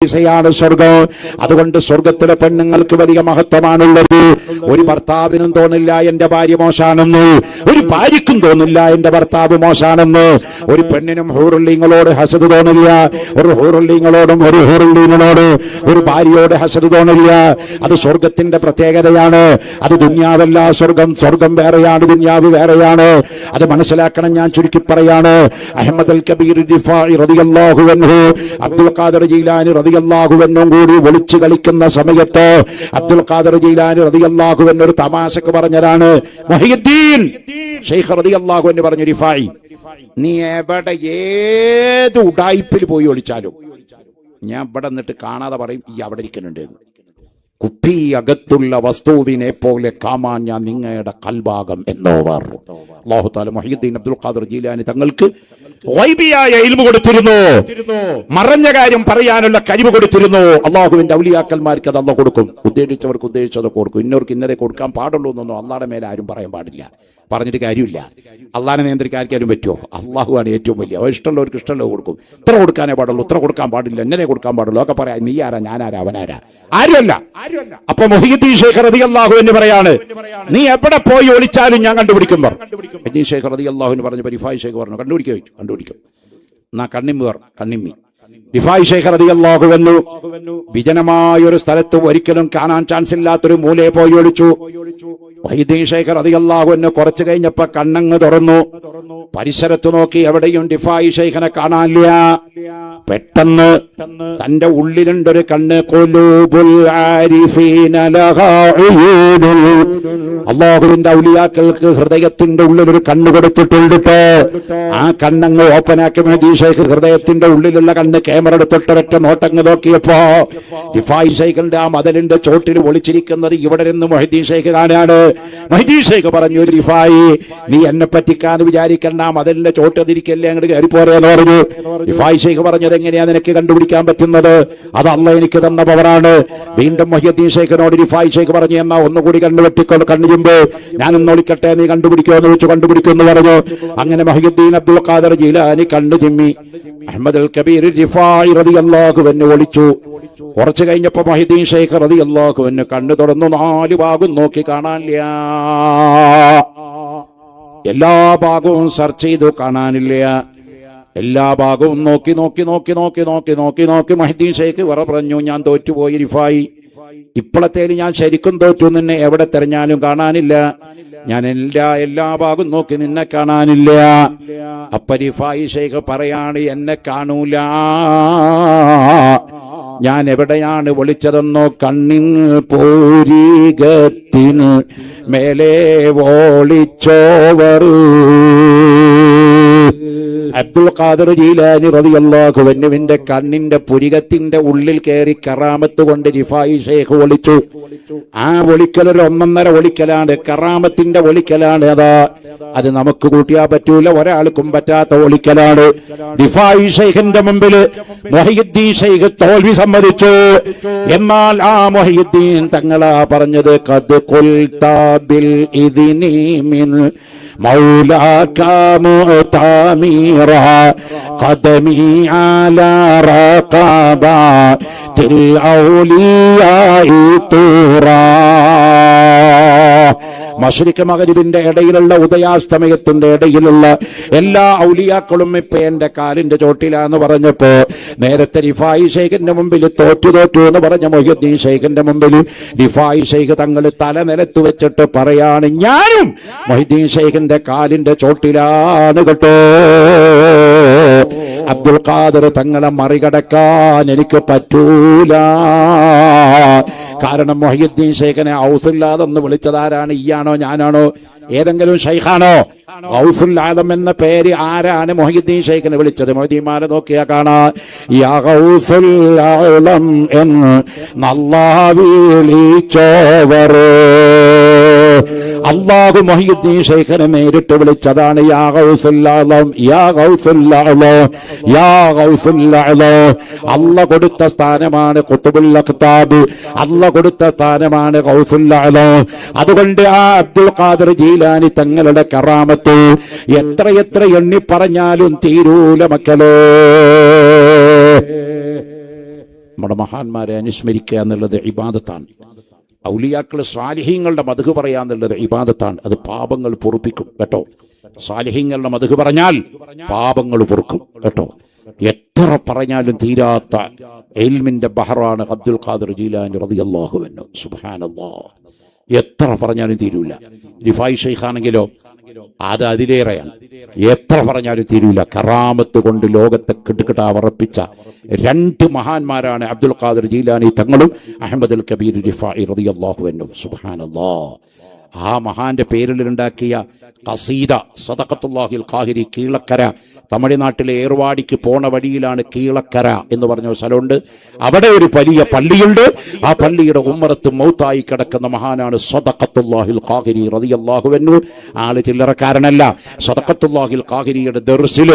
ാണ് സ്വർഗം. അതുകൊണ്ട് സ്വർഗത്തിലെ പെണ്ണുങ്ങൾക്ക് വലിയ മഹത്വമാണുള്ളത്. ഒരു ഭർത്താവിനും തോന്നില്ല എന്റെ ഭാര്യ മോശാണെന്ന്, ഒരു ഭാര്യക്കും തോന്നില്ല എന്റെ ഭർത്താവ് മോശാണെന്ന്. ഒരു പെണ്ണിനും ഹൂറുള്ളീങ്ങളോട് ഹസദ് തോന്നില്ല, ഒരു ഹൂറുള്ളീങ്ങളോടും ഒരു ഹൂറുള്ളീങ്ങളോട് ഒരു ഭാര്യയോട് ഹസദ് തോന്നില്ല. അത് സ്വർഗത്തിന്റെ പ്രത്യേകതയാണ്. അത് ദുനിയാവല്ല സ്വർഗം. സ്വർഗം വേറെയാണ്, ദുനിയാവ് വേറെയാണ്. അത് മനസ്സിലാക്കണം. ഞാൻ ചുരുക്കി പറയാണ്. അഹ്മദ് അൽ കബീർ റിഫാഇ റളിയല്ലാഹു അൻഹു അബ്ദുൽ ഖാദിർ ജീലാനി റളിയല്ലാഹു അൻഹു കൂടി ഒളിച്ചു കളിക്കുന്ന സമയത്ത് അബ്ദുൽ ഖാദിർ ജീലാനി റളിയല്ലാഹു അൻഹു ഒരു തമാശക്ക് പറഞ്ഞതാണ്. മുഹയ്യിദ്ദീൻ ശൈഖ് റളിയല്ലാഹു അൻഹു പറഞ്ഞു, റിഫാഇ, നീ എവിടെ ഏത് ഉടായിപ്പിൽ പോയി ഒളിച്ചാലും ഞാൻ ഇവിടെ നിന്നിട്ട് കാണാതെ പറയും ഈ അവിടെ ഇരിക്കുന്നുണ്ട്. കുപ്പി അകത്തുള്ള വസ്തുവിനെ പോലെ കാമാൻ ഞാൻ നിങ്ങളുടെ കൽഭാഗം എന്നോവർ. അല്ലാഹു തആല മുഹയ്യിദ്ദീൻ അബ്ദുൽ ഖാദിർ ജീലാനി തങ്ങൾക്ക് ഗൈബിയായ ഇൽമു കൊടുത്തിരുന്നു, മറഞ്ഞ കാര്യം പറയാനുള്ള കഴിവ് കൊടുത്തിരുന്നു. അള്ളാഹുവിന്റെ ഔലിയാക്കന്മാർക്ക് അത് അള്ളാഹ് കൊടുക്കും. ഉദ്ദേശിച്ചവർക്ക് ഉദ്ദേശിച്ചത് കൊടുക്കും. ഇന്നവർക്ക് ഇന്നതെ കൊടുക്കാൻ പാടുള്ളൂ എന്നൊന്നും അള്ളാഹുടെ മേലെ ആരും പറയാൻ പാടില്ല. പറഞ്ഞിട്ട് കാര്യമില്ല. അള്ളാഹിനെ നിയന്ത്രിക്കാൻ ആർക്കാരും പറ്റുമോ? അള്ളാഹുവാണ് ഏറ്റവും വലിയ. ഇഷ്ടമുള്ളവർക്ക് ഇഷ്ടമുള്ളത് കൊടുക്കും. ഇത്ര കൊടുക്കാനേ പാടുള്ളൂ, ഇത്ര കൊടുക്കാൻ പാടില്ല, എന്നതേ കൊടുക്കാൻ പാടുള്ളൂ ഒക്കെ പറയാം. നീ ആരാ, ഞാനാരാ, അവനാരാ? ആരുമല്ല. അപ്പൊ മുഹയ്യിദ്ദീൻ ശൈഖ് റളിയല്ലാഹു അൻഹു പറയാണ്, നീ എവിടെ പോയി ഒളിച്ചാലും ഞാൻ കണ്ടുപിടിക്കും. മുഹയ്യിദ്ദീൻ ശൈഖ് റളിയല്ലാഹു അൻഹു പറഞ്ഞു, റിഫാഇ ശൈഖ് പറഞ്ഞു, കണ്ടുപിടിക്കും. എന്നാ കണ്ണിമ്മി. റിഫാഇ ശൈഖ് റളിയല്ലാഹു അൻഹു വിജനമായ ഒരു സ്ഥലത്ത് ഒരിക്കലും കാണാൻ ചാൻസ് ഇല്ലാത്തൊരു മൂലയെ പോയി ഒളിച്ചു. മുഹയ്യിദ്ദീൻ ശൈഖ് റളിയല്ലാഹു അൻഹു കുറച്ചു കഴിഞ്ഞപ്പോ കണ്ണങ്ങ് തുറന്നു. പരിസരത്ത് നോക്കി, എവിടെയും റിഫാഇ ശൈഖിനെ കാണാനില്ല. പെട്ടെന്ന് തന്റെ ഉള്ളിലുണ്ടൊരു കണ്ണ്. ഖുലൂബുൽ ആരിഫീന ലഹാ ഉയൂദുൽ, അല്ലാഹുവിന്റെ ഔലിയാക്കൾക്ക് ഹൃദയത്തിന്റെ ഉള്ളിലൊരു കണ്ണ് കൊടുത്തിട്ടുണ്ട്. ആ കണ്ണങ്ങ് ഓപ്പനാക്കി മുഹയ്യിദ്ദീൻ ശൈഖ് ഹൃദയത്തിന്റെ ഉള്ളിലുള്ള കണ്ണ് ക്യാമറ എടുത്തിട്ടൊരൊറ്റ നോട്ടങ്ങ് നോക്കിയപ്പോ റിഫാഇ ശൈഖിന്റെ ആ മതിലിന്റെ ചോട്ടിൽ ഒളിച്ചിരിക്കുന്നത് ഇവിടെ നിന്ന് മുഹയ്യിദ്ദീൻ ശൈഖ് കാണാണ്. മുഹയ്യിദ്ദീൻ ശൈഖ് പറഞ്ഞു, റിഫാഇ, നീ എന്നെ പറ്റിക്കാന്ന് വിചാരിക്കണ്ട, മതിലിന്റെ ചോട്ടതിരിക്കല്ലേ, അങ്ങോട്ട് കയറിപ്പോരെന്ന് പറഞ്ഞു. റിഫാഇ ശൈഖ് പറഞ്ഞത്, എങ്ങനെയാ നിനക്ക് കണ്ടുപിടിക്കാൻ പറ്റുന്നത്? അത് അള്ളാഹ് എനിക്ക് തന്ന പവറാണ്. വീണ്ടും മുഹയ്യിദ്ദീൻ ശൈഖിനോട് റിഫാഇ ശൈഖ് പറഞ്ഞു, എന്നാ ഒന്നുകൂടി കണ്ണുചുമ്പ്, ഞാനൊന്ന് ഒളിക്കട്ടെ, നീ കണ്ടുപിടിക്കോ എന്ന് വെച്ച് കണ്ടുപിടിക്കുമെന്ന് പറഞ്ഞു. അങ്ങനെ മുഹയ്യിദ്ദീൻ അബ്ദുൽ ഖാദിർ ജീലാനി കണ്ണു ചിമ്മി അഹ്മദ് അൽ കബീർ റിഫാഇ റളിയല്ലാഹു അൻഹു ഒളിച്ചു. കുറച്ചു കഴിഞ്ഞപ്പോ മുഹയ്യിദ്ദീൻ ശൈഖ് റളിയല്ലാഹു അൻഹു കണ്ണു തുറന്നു. 4 ഭാഗം നോക്കി കാണാനില്ല. എല്ലാ ഭാഗവും സെർച്ച് ചെയ്തു, കാണാനില്ല. എല്ലാ ഭാഗവും നോക്കി മുഹയ്യിദ്ദീൻ ശൈഖ് പറഞ്ഞു, ഞാൻ തോറ്റുപോയി റിഫാഇ. ഇപ്പോഴത്തേന് ഞാൻ ശരിക്കും തോറ്റു. നിന്നെ എവിടെ തെരഞ്ഞാലും കാണാനില്ല. ഞാൻ എല്ലാ ഭാഗവും നോക്കി, നിന്നെ കാണാനില്ല. അപ്പൊ റിഫാഇ ശൈഖ് പറയാണ്, എന്നെ കാണൂല. ഞാൻ എവിടെയാണ് ഒളിച്ചതെന്നോ? കണ്ണിൻ പൂരികത്തിന് മേലെ ഒളിച്ചോവർ. അബ്ദുൽ ഖാദിർ ജീലാനി റളിയല്ലാഹു അൻഹുവിന്റെ കണ്ണിന്റെ പുരികത്തിന്റെ ഉള്ളിൽ കയറി കറാമത്ത് കൊണ്ട് റിഫാഇ ശൈഖ് ഒളിച്ചു. ആ ഒളിക്കലൊരു 1.5 ഒളിക്കലാണ്, കറാമത്തിന്റെ ഒളിക്കലാണ്. അത് നമുക്ക് കൂട്ടിയാ പറ്റൂല, ഒരാൾക്കും പറ്റാത്ത ഒളിക്കലാണ്. റിഫാഇ ശൈഖിന്റെ മുമ്പിൽ മുഹയ്യിദ്ദീൻ ശൈഖ് തോൽവി സമ്മതിച്ചു. എന്നാൽ ആ മുഹയ്യിദ്ദീൻ തങ്ങളാ പറഞ്ഞത്, ഖദ് ഖുൽത ബിൽ ഇദ്നി മിൻ മൗലാക മുതമീറാ ഖദമി അലാ റഖബാതിൽ ഔലിയാഇ തുറാ. മശ്രിഖ് മഗ്രിബിന്റെ ഇടയിലുള്ള ഉദയാസ്തമയത്തിന്റെ ഇടയിലുള്ള എല്ലാ ഔലിയാക്കളും ഇപ്പൊ എന്റെ കാലിന്റെ ചോട്ടിലാന്ന് പറഞ്ഞപ്പോ, നേരത്തെ റിഫാഇ ശൈഖിന്റെ മുമ്പിൽ തോറ്റു എന്ന് പറഞ്ഞ മുഹയ്യിദ്ദീൻ ശൈഖിന്റെ മുമ്പിൽ റിഫാഇ ശൈഖ് തങ്ങൾ തല നിലത്ത് വെച്ചിട്ട് പറയാണ്, ഞാനും മുഹയ്യിദ്ദീൻ ശൈഖിന്റെ കാലിന്റെ ചോട്ടിലാണ് കേട്ടോ. അബ്ദുൽ ഖാദിർ തങ്ങളെ മറികടക്കാൻ എനിക്ക് പറ്റൂല. കാരണം മുഹയ്യിദ്ദീൻ ശൈഖിനെ ഔസുൽ ആദം എന്ന് വിളിച്ചതാരാണ്? ഇയാണോ ഞാനാണോ? ഏതെങ്കിലും ശൈഖാണോ? ഗൗസുൽ ആദം എന്ന പേര് ആരാണ് മുഹയ്യിദ്ദീൻ ശൈഖിനെ വിളിച്ചത്? മുഹയ്യിദ്ദീന്മാരെ നോക്കിയാ കാണാം, യാ ഗൗസുൽ ആദം എന്ന് അല്ലാഹു വിളിച്ചവർ. അല്ലാഹു മുഹയ്യിദ്ദീൻ ശൈഖിനെ നേരിട്ട് വിളിച്ചതാണ്, യാ ഗൗസുൽ ആദം, യാ ഗൗസുൽ ആദം, യാ ഗൗസുൽ ആദം. അല്ലാഹ് കൊടുത്ത സ്ഥാനമാണ് ഖുത്ബുൽ അഖ്താബ്, അല്ലാഹ് കൊടുത്ത സ്ഥാനമാണ് ഗൗസുൽ ആദം. അതുകൊണ്ട് ആ അബ്ദുൽ ഖാദിർ ജീലാനി തങ്ങളുടെ കറാമത്ത് എത്ര എണ്ണി പറഞ്ഞാലും തീരൂല മക്കളെ. നമ്മുടെ മഹാന്മാരെ അനുസ്മരിക്കുക എന്നുള്ളത് ഇബാദത്താണ്. ഔലിയാക്കൾ സ്വാലിഹീങ്ങളുടെ മദ്ഹ് പറയാ എന്നുള്ളത് ഇബാദത്താണ്. അത് പാപങ്ങൾ പൊറുപ്പിക്കും കേട്ടോ. സ്വാലിഹീങ്ങളുടെ മദ്ഹ് പറഞ്ഞാൽ പാപങ്ങൾ പൊറുക്കും കേട്ടോ. എത്ര പറഞ്ഞാലും തീരാത്ത ഇൽമിന്റെ ബഹറാണ് അബ്ദുൽ ഖാദിർ ജീലാനി റളിയല്ലാഹു അൻഹു. സുബ്ഹാനല്ലാഹ്, എത്ര പറഞ്ഞാലും തീരൂല. റിഫായി ശൈഖാണെങ്കിലോ അത് അതിലേറെയാണ്. എത്ര പറഞ്ഞാലും തീരൂല. കറാമത്ത് കൊണ്ട് ലോകത്തെ കിടുകിടാ വറപ്പിച്ച രണ്ട് മഹാന്മാരാണ് അബ്ദുൽ ഖാദിർ ജീലാനി തങ്ങളും അഹ്മദുൽ കബീർ റിഫായി റളിയല്ലാഹു അൻഹു. സുബ്ഹാനല്ലാഹ്, ആ മഹാന്റെ പേരിലുണ്ടാക്കിയ ഖസീദ സദഖത്തുല്ലാഹിൽ ഖാഹിരി കീളക്കര, തമിഴ്നാട്ടിലെ ഏർവാടിക്ക് പോണ വഴിയിലാണ് കീളക്കര എന്ന് പറഞ്ഞ സ്ഥലമുണ്ട്. അവിടെ ഒരു വലിയ പള്ളിയുണ്ട്. ആ പള്ളിയുടെ ഉമ്മറത്ത് മൗത്തായി കിടക്കുന്ന മഹാനാണ് സദഖത്തുല്ലാഹിൽ ഖാഹിരി റളിയല്ലാഹു അൻഹു. ആള് ചില്ലറക്കാരനല്ല. സദഖത്തുല്ലാഹിൽ ഖാഹിരിയുടെ ദർസിൽ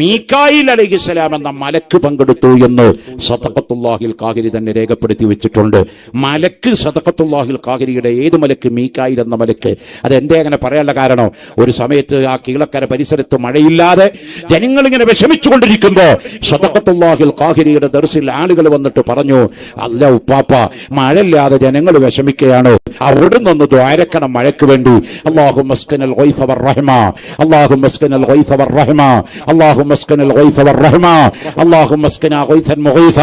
മീകായിൽ അലൈഹിസ്സലാം എന്ന മലക്ക് പങ്കെടുത്തു എന്ന് സദഖത്തുല്ലാഹിൽ ഖാഹിരി തന്നെ രേഖപ്പെടുത്തി വെച്ചിട്ടുണ്ട്. മലക്ക് സദഖത്തുല്ലാഹിൽ ഖാഹിരിയുടെ ഏത് മലക്ക്? മീകായിൽ എന്ന മലക്ക്. അത് എന്തേ അങ്ങനെ പറയാനുള്ള കാരണം, ഒരു സമയത്ത് ആ കീളക്കര പരിസരത്ത് മഴയില്ലാതെ ജനങ്ങളിങ്ങനെ വിഷമിച്ചുകൊണ്ടിരിക്കുമ്പോ സദഖത്തുല്ലാഹിൽ ഖാഹിരിയുടെ ദർസിൽ ആളുകൾ വന്നിട്ട് പറഞ്ഞു, അല്ല ഉപ്പാപ്പ, മഴയില്ലാതെ ജനങ്ങൾ വിഷമിക്കുകയാണ്, അവിടെ നിന്ന് ദ്വാരക്കണം മഴയ്ക്ക് വേണ്ടി. അല്ലാഹുമ്മ സ്കനൽ ഗൈഫ വർ-റഹ്മ, അല്ലാഹുമ്മ സ്കനൽ ഗൈഫ വർ-റഹ്മ, അല്ലാഹുമ്മ സ്കനൽ ഗൈഫ വർ-റഹ്മ, അല്ലാഹുമ്മ സ്കനാ ഗൈഫൻ മുഗീഫ,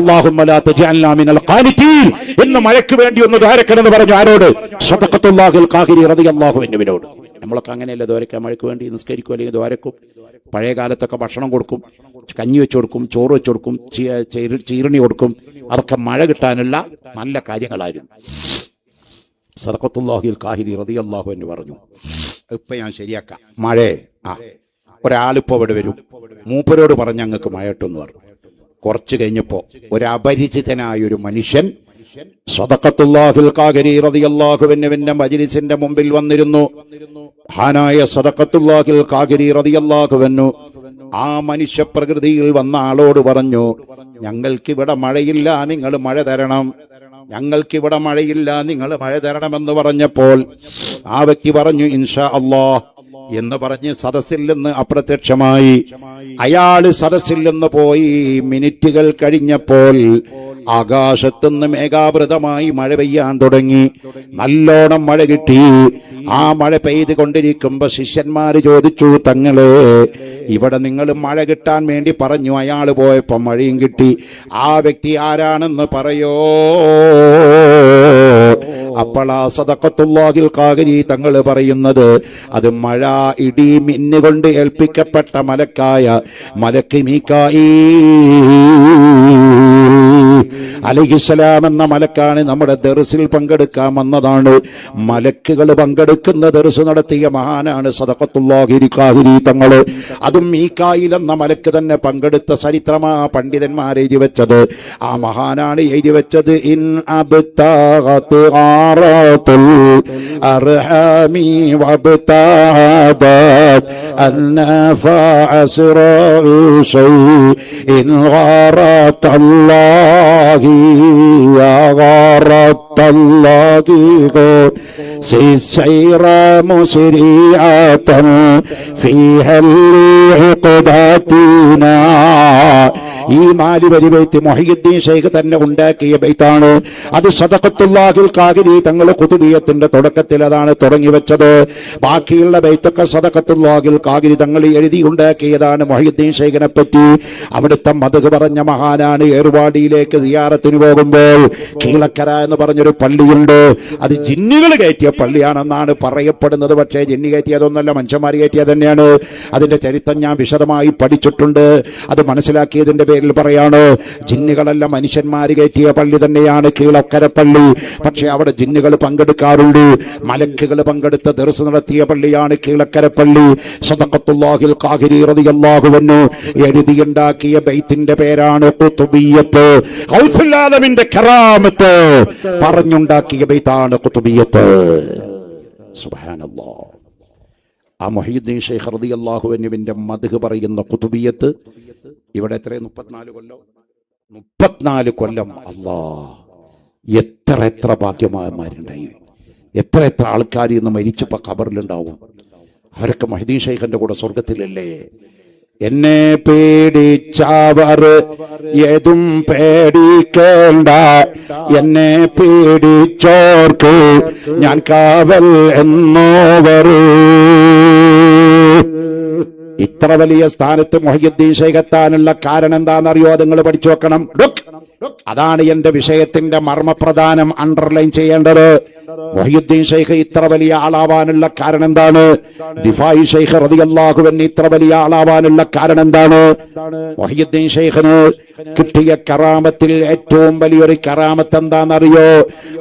അല്ലാഹുമ്മ ലാ തജഅൽനാ മിനൽ ഖാനിതീൻ എന്ന് മഴയ്ക്ക് വേണ്ടി ഒന്ന് ദ്വാരക്കണം എന്ന് പറഞ്ഞു. ആരോട്? സദഖത്തുല്ലാഹിൽ ഖാഹിരി റളിയല്ലാഹു അൻഹുവിനോട്. നമ്മളൊക്കെ അങ്ങനെയല്ല ദ്വാരക്കാൻ, മഴയ്ക്ക് വേണ്ടി നിസ്കരിക്കും, അല്ലെങ്കിൽ ദ്വാരക്കും. പഴയ കാലത്തൊക്കെ ഭക്ഷണം കൊടുക്കും, കഞ്ഞി വെച്ച് കൊടുക്കും, ചോറ് വെച്ച് കൊടുക്കും, ചീരണി കൊടുക്കും. അതൊക്കെ മഴ കിട്ടാനുള്ള നല്ല കാര്യങ്ങളായിരുന്നു. സദഖത്തുല്ലാഹിൽ ഖാഹിരി റളിയല്ലാഹു അൻഹു പറഞ്ഞു, ഇപ്പം ഞാൻ ശരിയാക്കാം. ഒരാളിപ്പോൾ ഇവിടെ വരും, മൂപ്പരോട് പറഞ്ഞ് ഞങ്ങൾക്ക് മഴ കിട്ടുമെന്ന് പറഞ്ഞു. കുറച്ച് കഴിഞ്ഞപ്പോൾ ഒരു അപരിചിതനായ ഒരു മനുഷ്യൻ സദഖത്തുല്ലാഹിൽ ഖാഹിരി റളിയല്ലാഹു അൻഹുവിന്റെ മജ്ലിസിന്റെ മുമ്പിൽ വന്നിരുന്നു. മഹാനായ സദഖത്തുല്ലാഹിൽ ഖാഹിരി റളിയല്ലാഹു അൻഹു ആ മനുഷ്യ പ്രകൃതിയിൽ വന്ന ആളോട് പറഞ്ഞു, ഞങ്ങൾക്കിവിടെ മഴയില്ല, നിങ്ങൾ മഴ തരണം. ഞങ്ങൾക്കിവിടെ മഴയില്ല, നിങ്ങൾ മഴ തരണമെന്ന് പറഞ്ഞപ്പോൾ ആ വ്യക്തി പറഞ്ഞു, ഇൻഷാ അല്ലാഹ് എന്ന് പറഞ്ഞ് സദസ്സിൽ നിന്ന് അപ്രത്യക്ഷമായി. അയാള് സദസ്സിൽ നിന്ന് പോയി. മിനിറ്റുകൾ കഴിഞ്ഞപ്പോൾ ആകാശത്തുനിന്ന് മേഘാവൃതമായി മഴ പെയ്യാൻ തുടങ്ങി. നല്ലോണം മഴ കിട്ടി. ആ മഴ പെയ്തുകൊണ്ടിരിക്കുമ്പോ ശിഷ്യന്മാര് ചോദിച്ചു, തങ്ങളെ ഇവിടെ നിങ്ങൾ മഴ കിട്ടാൻ വേണ്ടി പറഞ്ഞു, അയാള് പോയപ്പോ മഴയും കിട്ടി. ആ വ്യക്തി ആരാണെന്ന് പറയോ? അപ്പോൾ ആ സദഖത്തുല്ലാഹിൽ ഖാഹിരി തങ്ങൾ പറയുന്നത്, അത് മഴ ഇടി മിന്നുകൊണ്ട് ഏൽപ്പിക്കപ്പെട്ട മലക്കായ മലക്ക് മീകാഈൽ അലൈഹിസ്സലാം എന്ന മലക്കാണ് നമ്മുടെ ദർസിൽ പങ്കെടുക്കാൻ വന്നതാണ്. മലക്കുകൾ പങ്കെടുക്കുന്ന ദർസ് നടത്തിയ മഹാനാണ് സദഖത്തുല്ലാഹിൽ ഖാഹിരി തങ്ങൾ. അതും മീകായിൽ എന്ന മലക്ക് തന്നെ പങ്കെടുത്ത ചരിത്രമാ പണ്ഡിതന്മാർ എഴുതി വെച്ചത്. ആ മഹാനാണ് എഴുതി വെച്ചത്, ഇൻ അബ്താഗത് ആറാത്തുൽ അർഹാമി വബ്താദത് അന്നഫഅസ്റഉ ശൈഇൻ ഗാറത്തല്ലാഹി യാ ഗാറത്തല്ലാഹി سير مسريعة فيها العقداتنا. ഈ 4 വരി ബൈത്ത് മുഹയ്യിദ്ദീൻ ശൈഖ് തന്നെ ഉണ്ടാക്കിയ ബൈത്താണ്. അത് സദഖത്തുല്ലാഹിൽ ഖാഹിരി തങ്ങൾ ഖുതുബിയത്തിന്റെ തുടക്കത്തിൽ അതാണ് തുടങ്ങി വെച്ചത്. ബാക്കിയുള്ള ബൈത്തൊക്കെ സദഖത്തുല്ലാഹിൽ ഖാഹിരി തങ്ങൾ എഴുതി ഉണ്ടാക്കിയതാണ് മുഹയ്യിദ്ദീൻ ശൈഖിനെ പറ്റി. അവിടുത്തെ മദ്ഹ് പറഞ്ഞ മഹാനാണ്. ഏർവാടിയിലേക്ക് സിയാറത്തിന് പോകുമ്പോൾ കീളക്കര എന്ന് പറഞ്ഞൊരു പള്ളിയുണ്ട്. അത് ജിന്നുകൾ കയറ്റിയ പള്ളിയാണെന്നാണ് പറയപ്പെടുന്നത്. പക്ഷേ ജിന്നി കയറ്റിയതൊന്നല്ല, മനുഷ്യന്മാർ കയറ്റിയത് തന്നെയാണ്. അതിന്റെ ചരിത്രം ഞാൻ വിശദമായി പഠിച്ചിട്ടുണ്ട്. അത് മനസ്സിലാക്കിയതിന്റെ പേരിൽ പറയാണ്, ജിന്നുകളല്ല മനുഷ്യന്മാര് കയറ്റിയ പള്ളി തന്നെയാണ് കീളക്കര പള്ളി. പക്ഷെ അവിടെ ജിന്നുകൾ പങ്കെടുക്കാറുണ്ട്. മലക്കുകൾ പങ്കെടുത്ത ദർസ് നടത്തിയ പള്ളിയാണ് കീളക്കര പള്ളി. സദഖത്തുല്ലാഹിൽ ഖാഹിരി റളിയല്ലാഹു അൻഹു എഴുതിയുണ്ടാക്കിയ ബൈത്തിന്റെ പേരാണ് ഖുതുബിയ്യത്ത്. ഗൗസുൽ ആലമിന്റെ കറാമത്ത് പറഞ്ഞുണ്ടാക്കിയ ബൈത്താണ് ഖുതുബിയ്യത്ത്. സുബ്ഹാനല്ലാഹ്. ആ മുഹയ്യിദ്ദീൻ ശൈഖ് റളിയല്ലാഹു അൻഹുവിന്റെ മദ്ഹ് പറയുന്ന ഖുതുബിയ്യത്ത് ഇവിടെ എത്ര 34 കൊല്ലം. അല്ലാഹ്, എത്ര ഭാഗ്യമാന്മാരുണ്ടായി. എത്ര ആൾക്കാർ ഇന്ന് മരിച്ചപ്പോൾ ഖബറിലുണ്ടാവും. അവരൊക്കെ മുഹയ്യിദ്ദീൻ ശൈഖിന്റെ കൂടെ സ്വർഗത്തിലല്ലേ? എന്നെ പേടിച്ചവർ ഏതും പേടിക്കേണ്ട, എന്നെ പേടിച്ചോർക്ക് ഞാൻ കാവൽ എന്നോവർ. ഇത്ര വലിയ സ്ഥാനത്ത് മുഹയ്യിദ്ദീൻ ശൈഖ് എത്താനുള്ള കാരണം എന്താണെന്നറിയോ? നിങ്ങൾ പഠിച്ചു വെക്കണം. അതാണ് എന്റെ വിഷയത്തിന്റെ മർമ്മപ്രധാനം അണ്ടർലൈൻ ചെയ്യേണ്ടത്. മുഹയ്യിദ്ദീൻ ശൈഖ് ഇത്ര വലിയ ആളാവാനുള്ള കാരണം എന്താണ്? റിഫായി ശൈഖ് റളിയല്ലാഹു അൻഹു ഇത്ര വലിയ ആളാവാനുള്ള കാരണം എന്താണ്? മുഹയ്യിദ്ദീൻ ശൈഖിന് കിട്ടിയ കറാമത്തിൽ ഏറ്റവും വലിയൊരു കറാമത്ത് എന്താണെന്നറിയോ?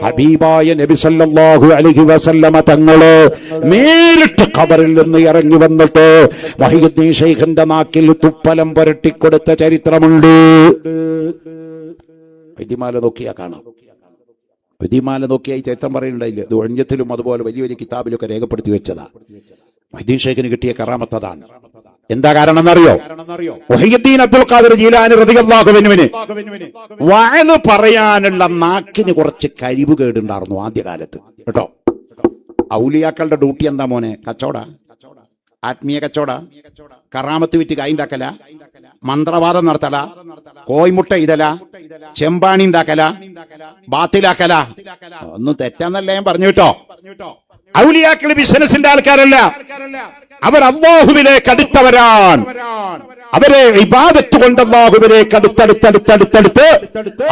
ഹബീബായ നബി സല്ലല്ലാഹു അലൈഹി വസല്ലമ തങ്ങള് നേരിട്ട് ഖബറിൽ നിന്ന് ഇറങ്ങി വന്നിട്ട് മുഹയ്യിദ്ദീൻ ശൈഖിന്റെ നാക്കിൽ തുപ്പലം പുരട്ടിക്കൊടുത്ത ചരിത്രമുണ്ട്. വൈദ്യമാല നോക്കിയാ കാണാം. വൈദ്യമാല നോക്കിയാ ഈ ചരിത്രം പറയുന്നുണ്ടായില്ല. ഇത് ഒഴിഞ്ഞത്തിലും അതുപോലെ വലിയ വലിയ കിതാബിലൊക്കെ രേഖപ്പെടുത്തി വെച്ചതാ. മുഹയ്യിദ്ദീൻ ശൈഖിന് കിട്ടിയ കറാമത്ത് അതാണ്. എന്താ കാരണം എന്നറിയോ? മുഹയ്യിദ്ദീൻ അബ്ദുൽ ഖാദിർ ജീലാനി റളിയല്ലാഹു അൻഹുവിന് വഅദ് പറയാനുള്ള നാക്കിന് കുറച്ച് കഴിവുകേടുണ്ടായിരുന്നു ആദ്യകാലത്ത് കേട്ടോ. ഔലിയാക്കളുടെ ഡ്യൂട്ടി എന്താ മോനെ? കച്ചവട, ആത്മീയ കച്ചവട, കറാമത്ത് വിറ്റ് കായുണ്ടാക്കല, മന്ത്രവാദം നടത്തല, കോയിമുട്ട ഇതല, ചെമ്പാണി ഉണ്ടാക്കല, ബാത്തിലാക്കല. ഒന്നും തെറ്റാന്നല്ല ഞാൻ പറഞ്ഞു കേട്ടോ. ഔലിയാക്കൾ ബിസിനസിന്റെ ആൾക്കാരല്ല, അവർ അല്ലാഹുവിലേക്ക് അടുത്തവരാണ്. അവരെ ഇബാദത്ത് കൊണ്ട് അല്ലാഹുവിലേക്ക് അടുത്തടുത്തടുത്തടുത്തടുത്ത്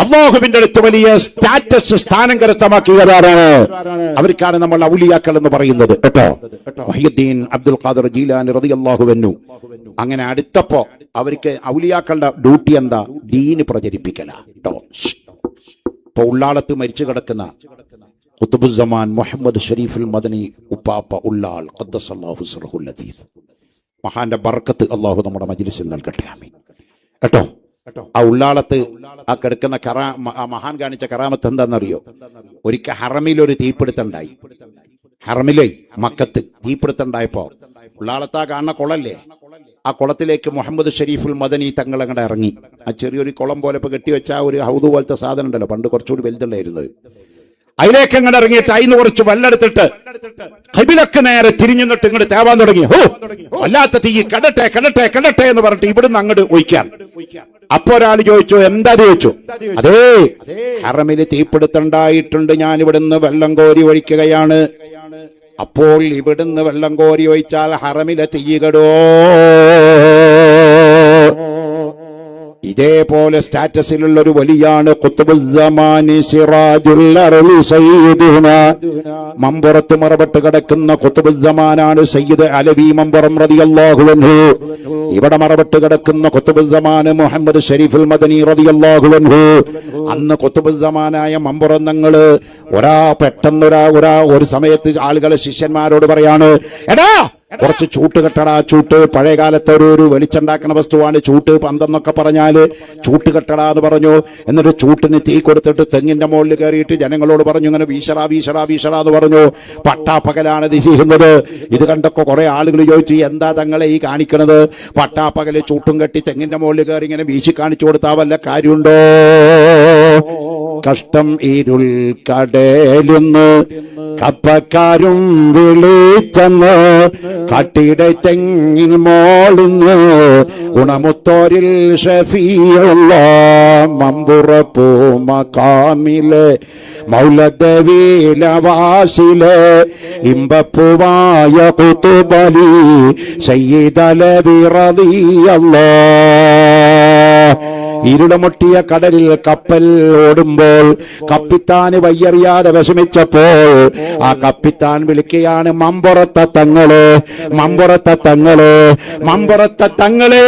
അല്ലാഹുവിന്റെ അടുത്ത് വലിയ സ്റ്റാറ്റസ് സ്ഥാനം കരസ്ഥമാക്കിയവരാണ്. അവർക്കാണ് നമ്മൾ ഔലിയാക്കൾ എന്ന് പറയുന്നത് കേട്ടോ. മുഹയ്യിദ്ദീൻ അബ്ദുൽ ഖാദിർ ജീലാനി റളിയല്ലാഹു അൻഹു അങ്ങനെ അടുത്തപ്പോ അവർക്ക് ഔലിയാക്കളുടെ ഡ്യൂട്ടി എന്താ? ദീന് പ്രചരിപ്പിക്കല കേട്ടോ. ഇപ്പൊ ഉള്ളാളത്ത് മരിച്ചു കിടക്കുന്ന ഖുത്ബുസ്സമാൻ മുഹമ്മദ് ഷരീഫുൽ മദനി ഉപ്പാപ്പ ഉള്ളാൾ ഖദ്ദസല്ലാഹു സിർഹുൽ ലദീദ്, മഹാന്റെ ബർക്കത്ത് അല്ലാഹു നമ്മുടെ മജ്ലിസിൽ നൽകട്ടെ. ആമീൻ കേട്ടോ. ആ ഉള്ളാളത്ത് ആ കിടക്കുന്ന ആ മഹാൻ കാണിച്ച കറാമത്ത് എന്താണെന്നറിയോ? ഒരിക്കൽ ഹറമിലൊരു തീപിടുത്തുണ്ടായി. ഹറമിലെ മക്കത്ത് തീപിടുത്തുണ്ടായപ്പോ ഉള്ളാളത്താ കാണുന്ന കുളല്ലേ, ആ കുളത്തിലേക്ക് മുഹമ്മദ് ഷരീഫുൽ മദനി തങ്ങൾ അങ്ങോട്ട് ഇറങ്ങി. ആ ചെറിയൊരു കുളം പോലെ ഇപ്പൊ കെട്ടിവെച്ച ഒരു ഹൗദ് പോലത്തെ സാധനം ഉണ്ടല്ലോ, പണ്ട് കുറച്ചുകൂടി വലുതുണ്ടായിരുന്നത്. അതിലേക്ക് അങ്ങോട്ട് ഇറങ്ങിയിട്ട് അതിന് കുറച്ച് വെള്ളെടുത്തിട്ട് ഖിബിലക്ക് നേരെ തിരിഞ്ഞു നിന്നിട്ട് ഇങ്ങോട്ട് തേവാൻ തുടങ്ങി. ഹോ, വല്ലാത്ത തീ, കടട്ടെ കടട്ടെ കടട്ടെ എന്ന് പറഞ്ഞിട്ട് ഇവിടുന്ന് അങ്ങോട്ട് ഒഴിക്കാൻ. അപ്പൊ ഒരാൾ ചോദിച്ചു, എന്താ ചോദിച്ചു? അതേ, ഹറമില് തീപിടുത്തുണ്ടായിട്ടുണ്ട്, ഞാൻ ഇവിടുന്ന് വെള്ളം കോരി ഒഴിക്കുകയാണ്. അപ്പോൾ ഇവിടുന്ന് വെള്ളം കോരി ഒഴിച്ചാൽ ഹറമിലെ തീയിടോ? ഇതേപോലെ സ്റ്റാറ്റസിലുള്ള ഒരു വലിയാണ് ഖുത്ബുസ്സമാനി സിറാജുൽ അർളി സയ്യിദുനാ. മമ്പുറത്ത് മറബട്ട് കിടക്കുന്ന ഖുത്ബുസ്സമാനാണ് സയ്യിദ് അലവി മമ്പുറം റളിയല്ലാഹു അൻഹു. ഇവിടെ മറബട്ട് കിടക്കുന്ന ഖുത്ബുസ്സമാൻ മുഹമ്മദ് ഷരീഫുൽ മദനി റളിയല്ലാഹു അൻഹു. അന്ന് ഖുത്ബുസ്സമാനായ മമ്പുറം തങ്ങള് പെട്ടെന്ന് ഒരു സമയത്ത് ആളുകളെ ശിഷ്യന്മാരോട് പറയാണ്, എടാ കുറച്ച് ചൂട്ട് കെട്ടടാ. ചൂട്ട് പഴയ കാലത്തെ ഒരു വെളിച്ചുണ്ടാക്കുന്ന വസ്തുവാണ് ചൂട്ട്. പന്തെന്നൊക്കെ പറഞ്ഞാല് ചൂട്ട് കെട്ടടാ എന്ന് പറഞ്ഞു. എന്നിട്ട് ചൂട്ടിന് തീ കൊടുത്തിട്ട് തെങ്ങിന്റെ മുകളിൽ കയറിയിട്ട് ജനങ്ങളോട് പറഞ്ഞു, ഇങ്ങനെ വീശടാ വീശടാ വീശടാ എന്ന് പറഞ്ഞു. പട്ടാപ്പകലാണ് ഇത് ചെയ്യുന്നത്. ഇത് കണ്ടൊക്കെ കുറെ ആളുകൾ ചോദിച്ചു, എന്താ തങ്ങളെ ഈ കാണിക്കണത്? പട്ടാപ്പകല് ചൂട്ടും കെട്ടി തെങ്ങിന്റെ മുകളിൽ കയറി ഇങ്ങനെ വീശി കാണിച്ചു കൊടുത്താൽ വല്ല കാര്യമുണ്ടോ? കഷ്ടം ഇരുൾ കടലുന്ന് കപ്പക്കാരും വിളിച്ചെന്ന് കാട്ടിയുടെ തെങ്ങിൻ മോളിന്ന് ഗുണമുത്തോരിൽ ഷഫീഉള്ള മമ്പുറപ്പൂ മഖാമിലെ മൗലദവീലവാസിലെ ഇമ്പപ്പൂവായ ഖുതുബലി സയ്യിദലവി റളിയല്ലാഹ്. ഇരുളമുട്ടിയ കടലിൽ കപ്പൽ ഓടുമ്പോൾ കപ്പിത്താന് വയ്യറിയാതെ വിഷമിച്ചപ്പോൾ ആ കപ്പിത്താൻ വിളിക്കുകയാണ്, മമ്പുറത്തെ തങ്ങളെ, മമ്പുറത്തെ തങ്ങളെ, മമ്പുറത്തെ തങ്ങളെ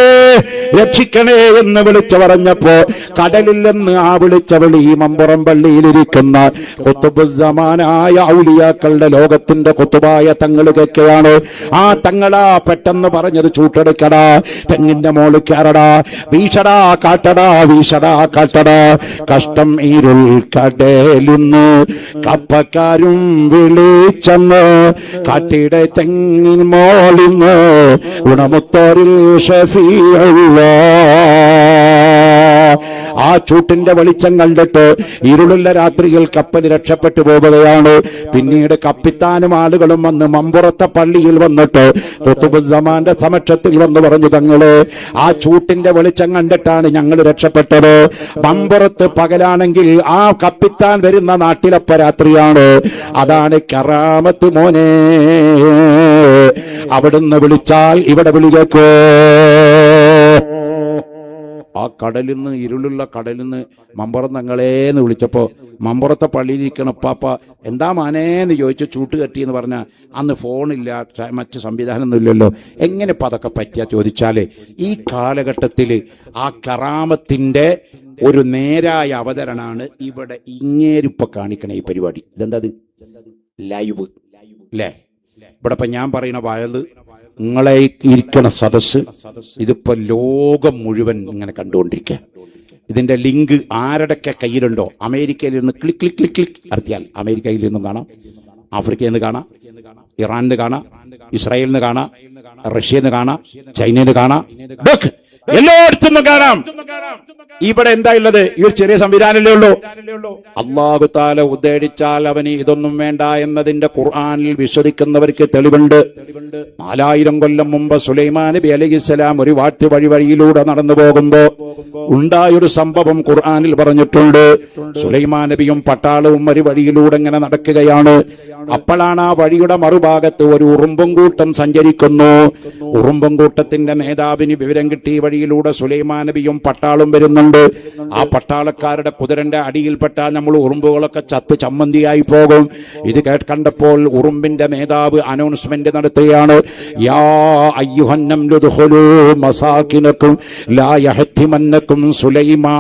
രക്ഷിക്കണേ എന്ന് വിളിച്ചു പറഞ്ഞപ്പോ കടലിൽ നിന്ന് ആ വിളിച്ച വിളി മമ്പുറം പള്ളിയിലിരിക്കുന്ന ഖുത്ബുസ്സമാനായ ഔലിയാക്കളുടെ ലോകത്തിന്റെ ഖുത്ബായ തങ്ങൾ കേൾക്കുകയാണ്. ആ തങ്ങളാ പെട്ടെന്ന് പറഞ്ഞത്, ചൂട്ടെടുക്കടാ, തെങ്ങിന്റെ മോളിൽ കയറടാ, വീശടാ കാട്ടടാ, വീശടാ കാട്ടടാ. കഷ്ടം ഇരുൾ കടലുന്ന് കപ്പക്കാരും വിളിച്ചെന്ന് കാട്ടിയുടെ തെങ്ങിൻ മോളിന്ന് ഗുണമുത്തോരിൽ ഷഫീഉള്ള. ആ ചൂട്ടിന്റെ വെളിച്ചം കണ്ടിട്ട് ഇരുളുള്ള രാത്രിയിൽ കപ്പൽ രക്ഷപ്പെട്ടു പോവുകയാണ്. പിന്നീട് കപ്പിത്താനും ആളുകളും വന്ന് മമ്പുറത്തെ പള്ളിയിൽ വന്നിട്ട് ഖുതുബുസ്സമാന്റെ സമക്ഷത്തിൽ വന്ന് പറഞ്ഞു, തങ്ങളെ ആ ചൂട്ടിന്റെ വെളിച്ചം കണ്ടിട്ടാണ് ഞങ്ങൾ രക്ഷപ്പെട്ടത്. മമ്പുറത്ത് പകലാണെങ്കിൽ ആ കപ്പിത്താൻ വരുന്ന നാട്ടിലപ്പ രാത്രിയാണ്. അതാണ് കറാമത്ത് മോനെ. അവിടുന്ന് വിളിച്ചാൽ ഇവിടെ വിളി കേൾക്കോ. ആ കടലിൽ നിന്ന്, ഇരുളുള്ള കടലിൽ നിന്ന് മമ്പുറം തങ്ങളേന്ന് വിളിച്ചപ്പോ മമ്പുറത്തെ പള്ളിയിലിരിക്കണം പാപ്പ എന്താ മാനേന്ന് ചോദിച്ചു. ചൂട്ട് കെട്ടിയെന്ന് പറഞ്ഞാൽ അന്ന് ഫോണില്ല, മറ്റ് സംവിധാനമൊന്നും ഇല്ലല്ലോ. എങ്ങനെ ഇപ്പം അതൊക്കെ പറ്റിയ ചോദിച്ചാല് ഈ കാലഘട്ടത്തിൽ ആ കറാമത്തിന്റെ ഒരു നേരായ അവതരണമാണ് ഇവിടെ ഇങ്ങേരിപ്പ കാണിക്കണ ഈ പരിപാടി. ഇതെന്താ ലൈവ് അല്ലേ? ഇവിടെ ഇപ്പൊ ഞാൻ പറയുന്ന വയത് നിങ്ങളെ ഇരിക്കണ സദസ് ഇതിപ്പോ ലോകം മുഴുവൻ ഇങ്ങനെ കണ്ടുകൊണ്ടിരിക്കുക. ഇതിന്റെ ലിങ്ക് ആരുടെയൊക്കെ കയ്യിലുണ്ടോ അമേരിക്കയിൽ നിന്ന് ക്ലിക്ക് ക്ലിക്ക് ക്ലിക്ക് ക്ലിക്ക് നടത്തിയാൽ അമേരിക്കയിൽ നിന്നും കാണാം, ആഫ്രിക്കയിൽ നിന്ന് കാണാം, ഇറാനിൽ നിന്ന് കാണാം, ഇസ്രായേലിൽ നിന്ന് കാണാം, റഷ്യയിൽ നിന്ന് കാണാം, ചൈനയിൽ നിന്ന് കാണാം, എല്ലായിടത്തും കാണാം. ഇവിടെ എന്താ ഉള്ളത്? ഈ ഒരു ചെറിയ സംവിധാനമല്ലേ ഉള്ളൂ. അല്ലാഹു തആല ഉദ്ദേശിച്ചാൽ അവന് ഇതൊന്നും വേണ്ട എന്നതിന്റെ ഖുർആനിൽ വിശ്വസിക്കുന്നവർക്ക് തെളിവുണ്ട്. 4000 കൊല്ലം മുമ്പ് സുലൈമാൻ നബി അലൈഹിസ്സലാം ഒരു വഴിയിലൂടെ നടന്നു പോകുമ്പോ ഉണ്ടായൊരു സംഭവം ഖുർആനിൽ പറഞ്ഞിട്ടുണ്ട്. സുലൈമാൻ നബിയും പട്ടാളവും ഒരു വഴിയിലൂടെ ഇങ്ങനെ നടക്കുകയാണ്. അപ്പോഴാണ് ആ വഴിയുടെ മറുഭാഗത്ത് ഒരു ഉറുമ്പും കൂട്ടം സഞ്ചരിക്കുന്നു. ഉറുമ്പും കൂട്ടത്തിന്റെ നേതാവിന് വിവരം കിട്ടി വഴിയിലൂടെ സുലൈമാൻ നബിയും പട്ടാളും വരുന്നുണ്ട്. ആ പട്ടാളക്കാരുടെ കുതിരന്റെ അടിയിൽപ്പെട്ട നമ്മൾ ഉറുമ്പുകളൊക്കെ ചത്ത് ചമ്മന്തിയായി പോകും. ഇത് കണ്ടപ്പോൾ ഉറുമ്പിന്റെ നേതാവ് അനൗൺസ്മെന്റ് നടത്തുകയാണ്. യാ അയ്യുഹൻ നംലു ദുഖുലൂ മസാകിനകും ലാ യഹ്തിമന്നകും സുലൈമാൻ.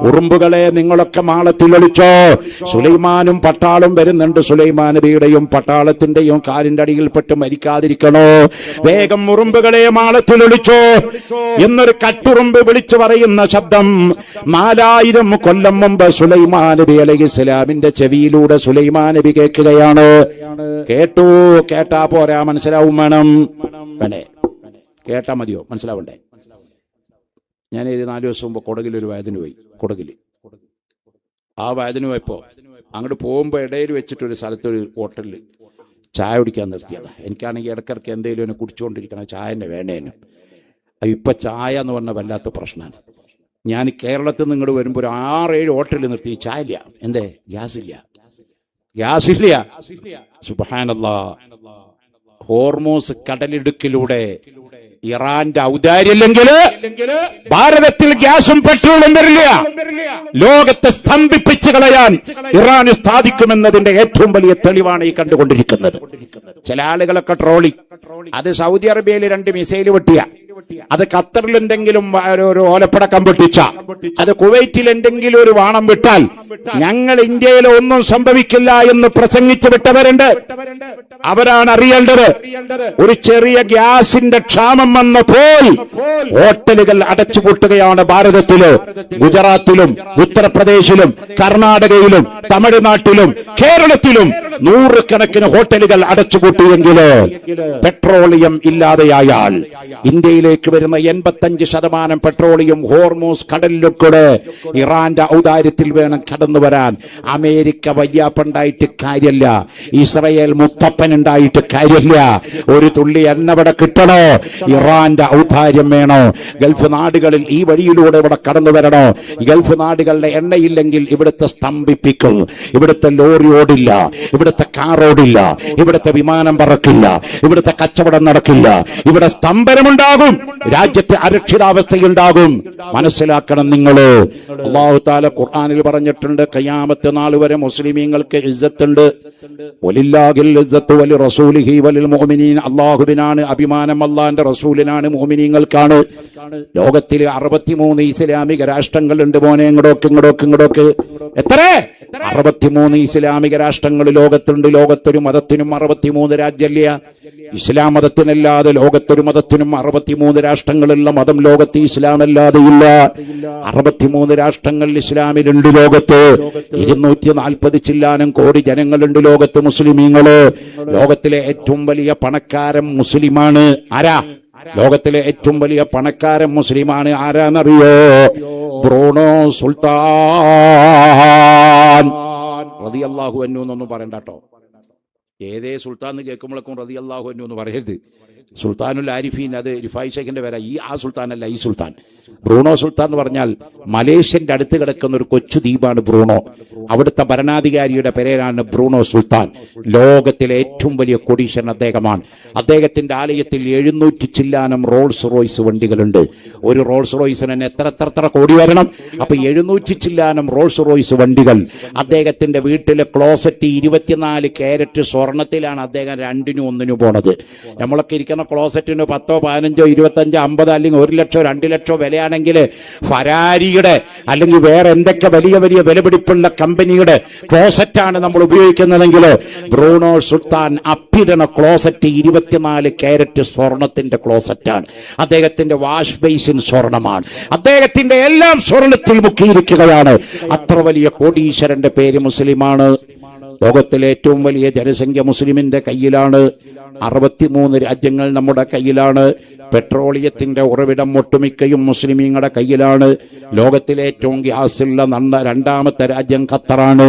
ഉറുമ്പുകളെ നിങ്ങളൊക്കെ മാളത്തിൽ ഒളിച്ചോ, സുലൈമാനും പട്ടാളും വരുന്നുണ്ട്. സുലൈമാൻ നബിയുടെയും പട്ടാളത്തിന്റെയും കാലിന്റെ അടിയിൽപ്പെട്ട് മരിക്കാതിരിക്കണോ, വേഗം ഉറുമ്പുകളെ മാളത്തിൽ ഒളിച്ചോ എന്നൊരു കട്ടുറുമ്പ് വിളിച്ചു പറയുന്ന ശബ്ദം 4000 കൊല്ലം മുമ്പ് സുലൈമാൻ നബി അലൈഹിസ്സലാമിന്റെ ചെവിയിലൂടെ സുലൈമാൻ നബി കേൾക്കുകയാണ്. കേട്ടാ പോരാ, മനസ്സിലാവും വേണം. വേണ്ടേ? കേട്ടാ മതിയോ? മനസ്സിലാവണ്ടേ? ഞാൻ 4 ദിവസം മുമ്പ് കൊടകിലൊരു വയതിന് പോയി. ആ വയതിന് പോയപ്പോ അങ്ങോട്ട് പോകുമ്പോ ഇടയിൽ വെച്ചിട്ടൊരു സ്ഥലത്തൊരു ഹോട്ടലിൽ ചായ കുടിക്കാൻ നിർത്തിയതാ. എനിക്കാണെങ്കിൽ ഇടക്കിടക്ക് എന്തെങ്കിലും കുടിച്ചുകൊണ്ടിരിക്കണം, ചായന്റെ വേണ്ടേനും. ഇപ്പൊ ചായ എന്ന് പറഞ്ഞ വല്ലാത്ത പ്രശ്നമാണ്. ഞാൻ കേരളത്തിൽ നിന്ന് ഇങ്ങോട്ട് വരുമ്പോൾ ഒരു 6-7 ഹോട്ടലിൽ നിർത്തി. ചായ ഇല്ല. എന്തേ? ഗ്യാസ് ഇല്ല. സുബ്ഹാനല്ലാഹ്. ഹോർമൂസ് കടലിടുക്കിലൂടെ ഇറാന്റെ ഔദാര്യമില്ലെങ്കിൽ ഭാരതത്തിൽ ഗ്യാസും പെട്രോളും വരില്ല. ലോകത്തെ സ്തംഭിപ്പിച്ചു കളയാൻ ഇറാന് സാധിക്കുമെന്നതിന്റെ ഏറ്റവും വലിയ തെളിവാണ് ഈ കണ്ടുകൊണ്ടിരിക്കുന്നത്. ചില ആളുകളൊക്കെ ട്രോളി അത് സൗദി അറേബ്യയിൽ 2 മിസൈൽ വെട്ടിയ, അത് ഖത്തറിൽ എന്തെങ്കിലും ഒരു ഓലപ്പടക്കം പൊട്ടിച്ച, അത് കുവൈറ്റിൽ എന്തെങ്കിലും ഒരു വാണം വിട്ടാൽ ഞങ്ങൾ ഇന്ത്യയിൽ ഒന്നും സംഭവിക്കില്ല എന്ന് പ്രസംഗിച്ചു വിട്ടവരുണ്ട്. അവരാണ് അറിയേണ്ടത്. ഒരു ചെറിയ ഗ്യാസിന്റെ ക്ഷാമം വന്നപ്പോൾ ഹോട്ടലുകൾ അടച്ചുപൂട്ടുകയാണ്. ഭാരതത്തില്, ഗുജറാത്തിലും, ഉത്തർപ്രദേശിലും, കർണാടകയിലും, തമിഴ്നാട്ടിലും, കേരളത്തിലും 100 കണക്കിന് ഹോട്ടലുകൾ അടച്ചുപൂട്ടിയെങ്കില് പെട്രോളിയം ഇല്ലാതെയായാൽ ഇന്ത്യയിലേക്ക് വരുന്ന 85% പെട്രോളിയം ഹോർമൂസ് കടലിലൂടെ ഇറാന്റെ ഔദാര്യത്തിൽ വേണം കടന്നു വരാൻ. അമേരിക്ക വയ്യാപ്പുണ്ടായിട്ട് കാര്യമില്ല, ഇസ്രയേൽ മുത്തപ്പനുണ്ടായിട്ട് കാര്യമില്ല. ഒരു തുള്ളി എണ്ണ ഇവിടെ കിട്ടണോ, ഇറാന്റെ ഔദാര്യം വേണോ? ഗൾഫ് നാടുകളിൽ ഈ വഴിയിലൂടെ ഇവിടെ കടന്നു വരണോ? ഗൾഫ് നാടുകളുടെ എണ്ണയില്ലെങ്കിൽ ഇവിടുത്തെ സ്തംഭിപ്പിക്കും. ഇവിടുത്തെ ലോറി ഓടില്ല, ഇവിടുത്തെ കാർ ഓടില്ല, ഇവിടുത്തെ വിമാനം പറക്കില്ല, ഇവിടുത്തെ കച്ചവടം നടക്കില്ല, ഇവിടെ സ്തംഭനമുണ്ടാകും, രാജ്യത്തെ അരക്ഷിതാവസ്ഥയുണ്ടാകും. മനസ്സിലാക്കണം നിങ്ങള്. അല്ലാഹു തആല ഖുർആനിൽ പറഞ്ഞിട്ടുണ്ട്, ഖിയാമത്ത് നാൾ വരെ മുസ്ലിമീങ്ങൾക്ക് ഇസ്സത്തുണ്ട്. വലില്ലാഹിൽ ഇസ്സത്തു വലി റസൂലിഹി വലിൽ മുഅ്മിനീൻ. അല്ലാഹുവിനാണ് അഭിമാനം, അല്ലാഹുവിന്റെ റസൂലിനാണ്, മുഅ്മിനീങ്ങൾക്കാണ്. ലോകത്തിൽ 63 ഇസ്ലാമിക രാഷ്ട്രങ്ങളുണ്ട് മോനെ. ഇങ്ങോട്ടോക്ക് എത്ര? 63 ഇസ്ലാമിക രാഷ്ട്രങ്ങൾ ലോകത്തുണ്ട്. ലോകത്തൊരു മതത്തിനും 63 രാജ്യമില്ല. ഇസ്ലാം മതത്തിനല്ലാതെ ലോകത്തൊരു മതത്തിനും 63 രാഷ്ട്രങ്ങളുള്ള മതം ലോകത്ത് ഇസ്ലാമല്ലാതെ ഇല്ല. 63 രാഷ്ട്രങ്ങൾ ഇസ്ലാമിലുണ്ട്. ലോകത്ത് 240 ചില്ലാനും കോടി ജനങ്ങളുണ്ട് ലോകത്ത് മുസ്ലിമീങ്ങള്. ലോകത്തിലെ ഏറ്റവും വലിയ പണക്കാരൻ മുസ്ലിമാണ്. ആരാ? ലോകത്തിലെ ഏറ്റവും വലിയ പണക്കാരൻ മുസ്ലിമാണ്. ആരാന്നറിയോ? ബ്രൂണോ സുൽത്താൻ റളിയല്ലാഹു അൻഹു എന്നൊന്നും പറയണ്ട കേട്ടോ. ഏതേ സുൽത്താൻ എന്ന് കേൾക്കുമ്പോഴേക്കും റളിയല്ലാഹു അൻഹു എന്ന് പറയരുത്. സുൽത്താനുൽ ആരിഫീൻ അത് റിഫായി ഷേഖിന്റെ പേരാ. ആ സുൽത്താനല്ല, ഈ സുൽത്താൻ. ബ്രൂണോ സുൽത്താൻ എന്ന് പറഞ്ഞാൽ മലേഷ്യന്റെ അടുത്ത് കിടക്കുന്ന ഒരു കൊച്ചു ദ്വീപാണ് ബ്രൂണോ. അവിടുത്തെ ഭരണാധികാരിയുടെ പേരാണ് ബ്രൂണോ സുൽത്താൻ. ലോകത്തിലെ ഏറ്റവും വലിയ കോടീശ്വരൻ അദ്ദേഹമാണ്. അദ്ദേഹത്തിന്റെ ആലയത്തിൽ 700 ചില്ലാനം റോൾസ് റോയ്സ് വണ്ടികളുണ്ട്. ഒരു റോൾസ് റോയ്സിന് എത്ര കോടി വരണം? അപ്പൊ 700 ചില്ലാനം റോൾസ് റോയ്സ് വണ്ടികൾ. അദ്ദേഹത്തിന്റെ വീട്ടിലെ ക്ലോസറ്റ് 24 കാരറ്റ് സ്വർണത്തിലാണ് അദ്ദേഹം 2നും 1നും പോണത്. നമ്മളൊക്കെ ഇരിക്കുന്ന ക്ലോസറ്റിന് 10, 15, 25, 50 അല്ലെങ്കിൽ 1 ലക്ഷം 2 ലക്ഷം വിലയാണെങ്കിൽ ഫരാരിയുടെ അല്ലെങ്കിൽ വേറെ എന്തൊക്കെ വലിയ വലിയ വിലപിടിപ്പുള്ള കമ്പനിയുടെ ക്ലോസറ്റാണ് നമ്മൾ ഉപയോഗിക്കുന്നതെങ്കിൽ ബ്രൂണോ സുൽത്താൻ അപ്പിടണ ക്ലോസറ്റ് 24 കാരറ്റ് സ്വർണത്തിന്റെ ക്ലോസറ്റാണ്. അദ്ദേഹത്തിന്റെ വാഷ് ബേസിൻ സ്വർണമാണ്. അദ്ദേഹത്തിന്റെ എല്ലാം സ്വർണത്തിൽ മുക്കിയിരിക്കുകയാണ്. അത്ര വലിയ കോടീശ്വരന്റെ പേര് മുസ്ലിമാണ്. ലോകത്തിലെ ഏറ്റവും വലിയ ജനസംഖ്യ മുസ്ലിമിന്റെ കയ്യിലാണ്. 63 രാജ്യങ്ങൾ നമ്മുടെ കയ്യിലാണ്. പെട്രോളിയത്തിന്റെ ഉറവിടം ഒട്ടുമിക്കയും മുസ്ലിമീങ്ങളുടെ കയ്യിലാണ്. ലോകത്തിലെ ഏറ്റവും ഗ്യാസുള്ള 2ാമത്തെ രാജ്യം ഖത്തറാണ്.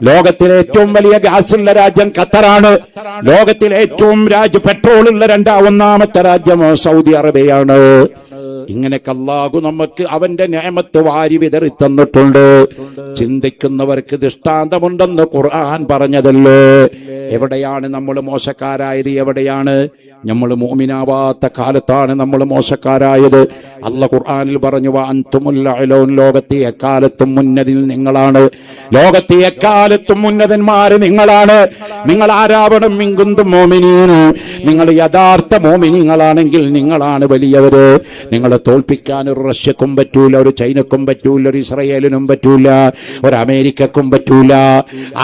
ലോകത്തിലെ ഏറ്റവും വലിയ ഗ്യാസുള്ള രാജ്യം ഖത്തറാണ്. ലോകത്തിലെ ഏറ്റവും പെട്രോളുള്ള 1ാമത്തെ രാജ്യം സൗദി അറേബ്യയാണ്. ഇങ്ങനെയൊക്കെ അല്ലാഹു നമുക്ക് അവന്റെ നിഅമത്ത് വാരി വിതറി തന്നിട്ടുണ്ട്. ചിന്തിക്കുന്നവർക്ക് ദൃഷ്ടാന്തമുണ്ടെന്ന് ഖുർആൻ പറഞ്ഞതല്ലേ. എവിടെയാണ് നമ്മൾ മോശക്കാരായത്? എവിടെയാണ് നമ്മൾ മുഅ്മിനാവാത്ത കാലത്താണ് നമ്മൾ മോശക്കാരായത്. അല്ലാഹു ഖുർആനിൽ പറഞ്ഞു, അൻതുമുൽ അഅലൂൻ, ലോകത്തെ എക്കാലത്തും ഉന്നതിൽ നിങ്ങളാണ്. ലോകത്തെ എക്കാലത്തും ഉന്നതന്മാര് നിങ്ങളാണ്. നിങ്ങൾ ആരാവണം? മിൻകുന്തും മുഅ്മിനീൻ, നിങ്ങൾ യഥാർത്ഥ മുഅ്മിനീങ്ങളാണെങ്കിൽ നിങ്ങളാണ് വലിയവര്. നിങ്ങളെ തോൽപ്പിക്കാൻ ഒരു റഷ്യക്കും പറ്റൂല, ഒരു ചൈനക്കും പറ്റൂല, ഒരു ഇസ്രയേലിനും പറ്റൂല, ഒരു അമേരിക്കക്കും പറ്റൂല.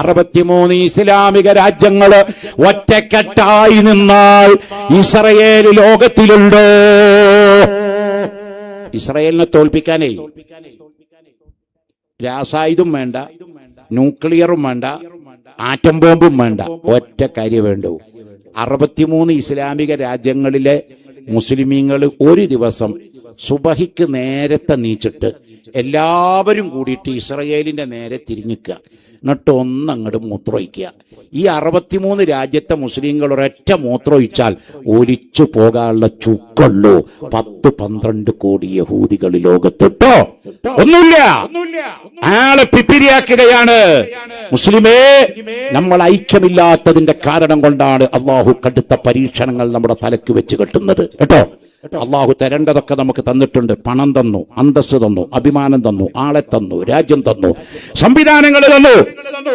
63 ഇസ്ലാമിക രാജ്യങ്ങള് ഒറ്റക്കെട്ടായി നിന്നാൽ ഇസ്രയേൽ ലോകത്തിലുണ്ട്. ഇസ്രയേലിനെ തോൽപ്പിക്കാനേ രാസായുധം വേണ്ട, ന്യൂക്ലിയറും വേണ്ട, ആറ്റം ബോംബും വേണ്ട, ഒറ്റ കാര്യം വേണ്ടു. 63 ഇസ്ലാമിക രാജ്യങ്ങളിലെ മുസ്ലിമീങ്ങൾ ഒരു ദിവസം സുബഹിക്ക് നേരത്തെ നീച്ചിട്ട് എല്ലാവരും കൂടിയിട്ട് ഇസ്രയേലിന്റെ നേരെ തിരിഞ്ഞിക്കുക. എന്നിട്ട് ഒന്നങ്ങോട്ട് മൂത്രമൊഴിക്കുക. ഈ 63 രാജ്യത്തെ മുസ്ലിങ്ങൾ ഒരൊറ്റ മൂത്രമൊഴിച്ചാൽ ഒലിച്ചു പോകാനുള്ള ചുക്കുള്ളൂ. 10-12 കോടി യഹൂദികൾ ലോകത്തിട്ടോ ഒന്നുമില്ല. ആളെ പിപ്പിരിയാക്കുകയാണ്. മുസ്ലിമേ, നമ്മൾ ഐക്യമില്ലാത്തതിന്റെ കാരണം കൊണ്ടാണ് അള്ളാഹു കടുത്ത പരീക്ഷണങ്ങൾ നമ്മുടെ തലക്ക് വെച്ച് കെട്ടുന്നത് കേട്ടോ. അള്ളാഹു തരേണ്ടതൊക്കെ നമുക്ക് തന്നിട്ടുണ്ട്. പണം തന്നു, അന്തസ്സ് തന്നു, അഭിമാനം തന്നു, ആളെ തന്നു, രാജ്യം തന്നു, സംവിധാനങ്ങൾ തന്നു.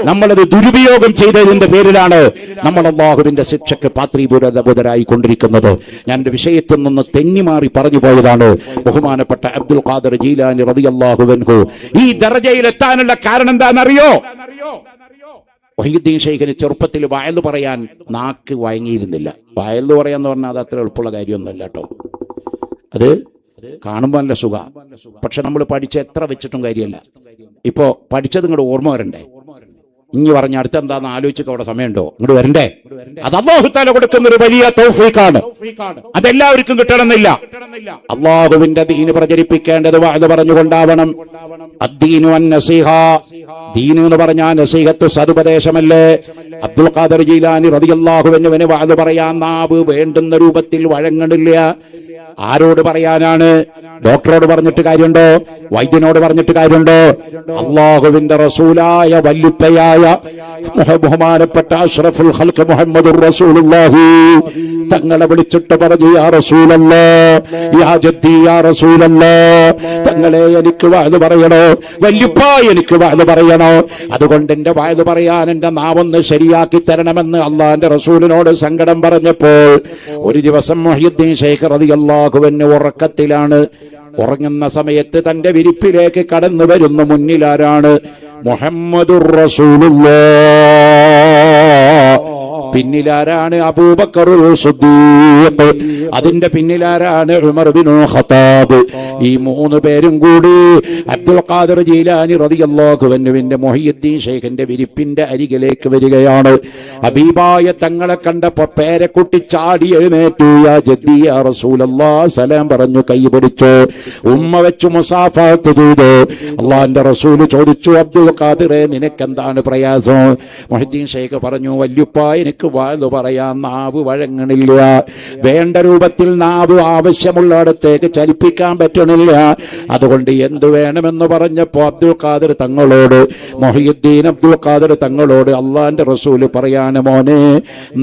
നമ്മളത് ദുരുപയോഗം ചെയ്തതിന്റെ പേരിലാണ് നമ്മൾ അള്ളാഹുവിന്റെ ശിക്ഷയ്ക്ക് പാത്രീഭൂതരായി കൊണ്ടിരിക്കുന്നത്. ഞാൻ എന്റെ വിഷയത്തിൽ നിന്ന് തെന്നിമാറി പറഞ്ഞു പോയതാണ്. ബഹുമാനപ്പെട്ട അബ്ദുൽ ഖാദിർ ജീലാനി റളിയല്ലാഹു അൻഹു ഈ ദർജയിലെത്താനുള്ള കാരണം എന്താണെന്നറിയോ? വഹീദ്ദീൻ ഷെയ്ഖിന് ചെറുപ്പത്തിൽ വയലു പറയാൻ നാക്ക് വഴങ്ങിയിരുന്നില്ല. വയലു പറയാന്ന് പറഞ്ഞാൽ അത് അത്ര എളുപ്പമുള്ള കാര്യമൊന്നുമല്ല കേട്ടോ. അത് കാണുമ്പോൾ നല്ല സുഖ, പക്ഷെ നമ്മൾ പഠിച്ച എത്ര വെച്ചിട്ടും കാര്യമല്ല. ഇപ്പോ പഠിച്ചത് ഇങ്ങോട്ട് ഓർമ്മ വരണ്ടേ? ഇനി പറഞ്ഞ അടുത്തെന്താന്ന് ആലോചിച്ചൊക്കെ അവിടെ സമയമുണ്ടോ? ഇങ്ങോട്ട് വരണ്ടേ? അത് അല്ലാഹു തആല കൊടുക്കുന്ന ഒരു വലിയ തൗഫീഖാണ്. അതെല്ലാവർക്കും കിട്ടണമെന്നില്ല. അല്ലാഹുവിന്റെ ദീന് പ്രചരിപ്പിക്കേണ്ടത് വഅദ് പറഞ്ഞുകൊണ്ടാവണം. അദ്ദീനു അന്നസീഹ, ദീന് എന്ന് പറഞ്ഞാൽ നസീഹത്ത് സതുപദേശമല്ലേ. അബ്ദുൽ ഖാദിർ ജീലാനി റളിയല്ലാഹു അൻഹുവിന് വഅദ് പറയാൻ നാവ് വേണ്ടുന്ന രൂപത്തിൽ വഴങ്ങണില്ല. ആരോട് പറയാനാണ്? ഡോക്ടറോട് പറഞ്ഞിട്ട് കാര്യമുണ്ടോ? വൈദ്യനോട് പറഞ്ഞിട്ട് കാര്യമുണ്ടോ? അള്ളാഹുവിന്റെ റസൂലായ വല്ലുപ്പയായ ബഹുമാനപ്പെട്ട അഷ്റഫുൽ ഖൽഖ് മുഹമ്മദുർ റസൂലുള്ളാഹി തങ്ങളെ വിളിച്ചിട്ട് പറഞ്ഞു, യാ റസൂലല്ലാഹ്, യാ ജദ്ദി, യാ റസൂലല്ലാഹ്, തങ്ങളെ എനിക്ക് വഅദ് പറയണോ? വല്ലുപ്പ എനിക്ക് വഅദ് പറയണോ? അതുകൊണ്ട് എന്റെ വഅദ് പറയാൻ എന്റെ നാവൊന്ന് ശരിയാക്കി തരണമെന്ന് അള്ളാഹിന്റെ റസൂലിനോട് സങ്കടം പറഞ്ഞപ്പോൾ ഒരു ദിവസം മുഹ്യിദ്ദീൻ ശൈഖ് റളിയല്ലാഹു അൻഹു ഉറക്കത്തിലാണ്. ഉറങ്ങുന്ന സമയത്ത് തന്റെ വിരിപ്പിലേക്ക് കടന്നു വരുന്ന മുന്നിലാരാണ്? മുഹമ്മദുർ റസൂലുള്ളാഹ്. പിന്നിലാരാണ്? അബൂബക്കറുൽ സിദ്ദീഖ്. അതിന്റെ പിന്നിലാരാണ്? ഉമർ ഇബ്നുൽ ഖത്താബ്. ഈ മൂന്ന് പേരും കൂടി അബ്ദുൽ ഖാദിർ ജീലാനി റളിയല്ലാഹു അൻഹുവിന്റെ മുഹയ്യിദ്ദീൻ ശൈഖിന്റെ വിരിപ്പിന്റെ അരികിലേക്ക് വരികയാണ്. ഹബീബായ തങ്ങളെ കണ്ടപ്പോ പേരക്കുട്ടി ചാടി എഴുന്നേറ്റു. യാ ജദ്ദി യാ റസൂലല്ലാഹ്, സലാം പറഞ്ഞു, കൈ പിടിച്ചു, ഉമ്മ വെച്ചു മുസാഫഹത്ത് ചെയ്തു. അള്ളാഹിന്റെ റസൂൽ ചോദിച്ചു, അബ്ദുൽ ഖാദിറെ, നിനക്കെന്താണ് പ്രയാസം? മുഹയ്യിദ്ദീൻ ശൈഖ് പറഞ്ഞു, വല്യുപ്പ, എനിക്ക് വാല് പറയാൻ നാവ് വഴങ്ങണില്ല. വേണ്ട രൂപത്തിൽ നാവ് ആവശ്യമുള്ളിടത്തേക്ക് ചലിപ്പിക്കാൻ പറ്റണില്ല. അതുകൊണ്ട് എന്തു വേണമെന്ന് പറഞ്ഞപ്പോ അബ്ദുൽ ഖാദിർ തങ്ങളോട്, മുഹയ്യിദ്ദീൻ അബ്ദുൽ ഖാദിർ തങ്ങളോട് അള്ളാഹിന്റെ റസൂല് പറയാണ്, മോനെ,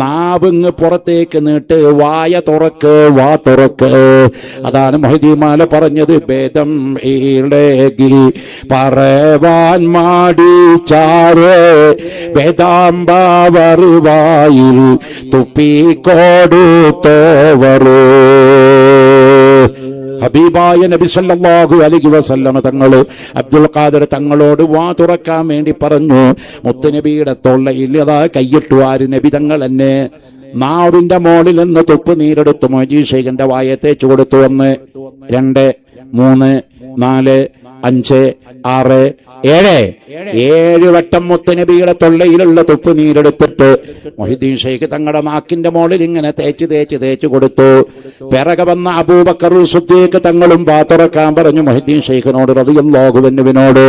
നാവിങ് പുറത്തേക്ക് നീട്ട്, വായ തുറക്ക്, വാ തുറക്ക്. അതാണ് മുഹയ്യിദ്ദീൻ മാല പറഞ്ഞത്, ഭേദം ഈളകി പറവാൻ മാടിച്ചാറ് വേദാംബാവറുവായിൽ തുപ്പിക്കോടുത്തോവറ്. ഹബീബായ നബി സല്ലല്ലാഹു അലൈഹി വസല്ലമ തങ്ങള് അബ്ദുൽ ഖാദിർ തങ്ങളോട് വാ തുറക്കാൻ വേണ്ടി പറഞ്ഞു. മുത്തുനബിയുടെ തൊള്ളയിൽ അതാ കയ്യിട്ടു. ആര്? നബി തങ്ങൾ തന്നെ. നാവിന്റെ മോളിൽ നിന്ന് തുപ്പ് നീരെടുത്ത് മുഹയ്യിദ്ദീൻ ശൈഖിന്റെ വായെ തേച്ചു കൊടുത്തു. 1, 2, 3, 4, 5, 6, 7 വട്ടം മുത്തുനബിയുടെ തൊള്ളയിലുള്ള തുപ്പ് നീരെടുത്തിട്ട് മുഹയ്യിദ്ദീൻ ശൈഖ് തങ്ങളുടെ നാക്കിന്റെ മോളിൽ ഇങ്ങനെ തേച്ച് കൊടുത്തു. പിറകെ വന്ന അബൂബക്കറുൽ സിദ്ദീഖ് തങ്ങളും വാ തുറക്കാൻ പറഞ്ഞു മുഹയ്യിദ്ദീൻ ശൈഖിനോട് റളിയല്ലാഹു അൻഹുവിനോട്.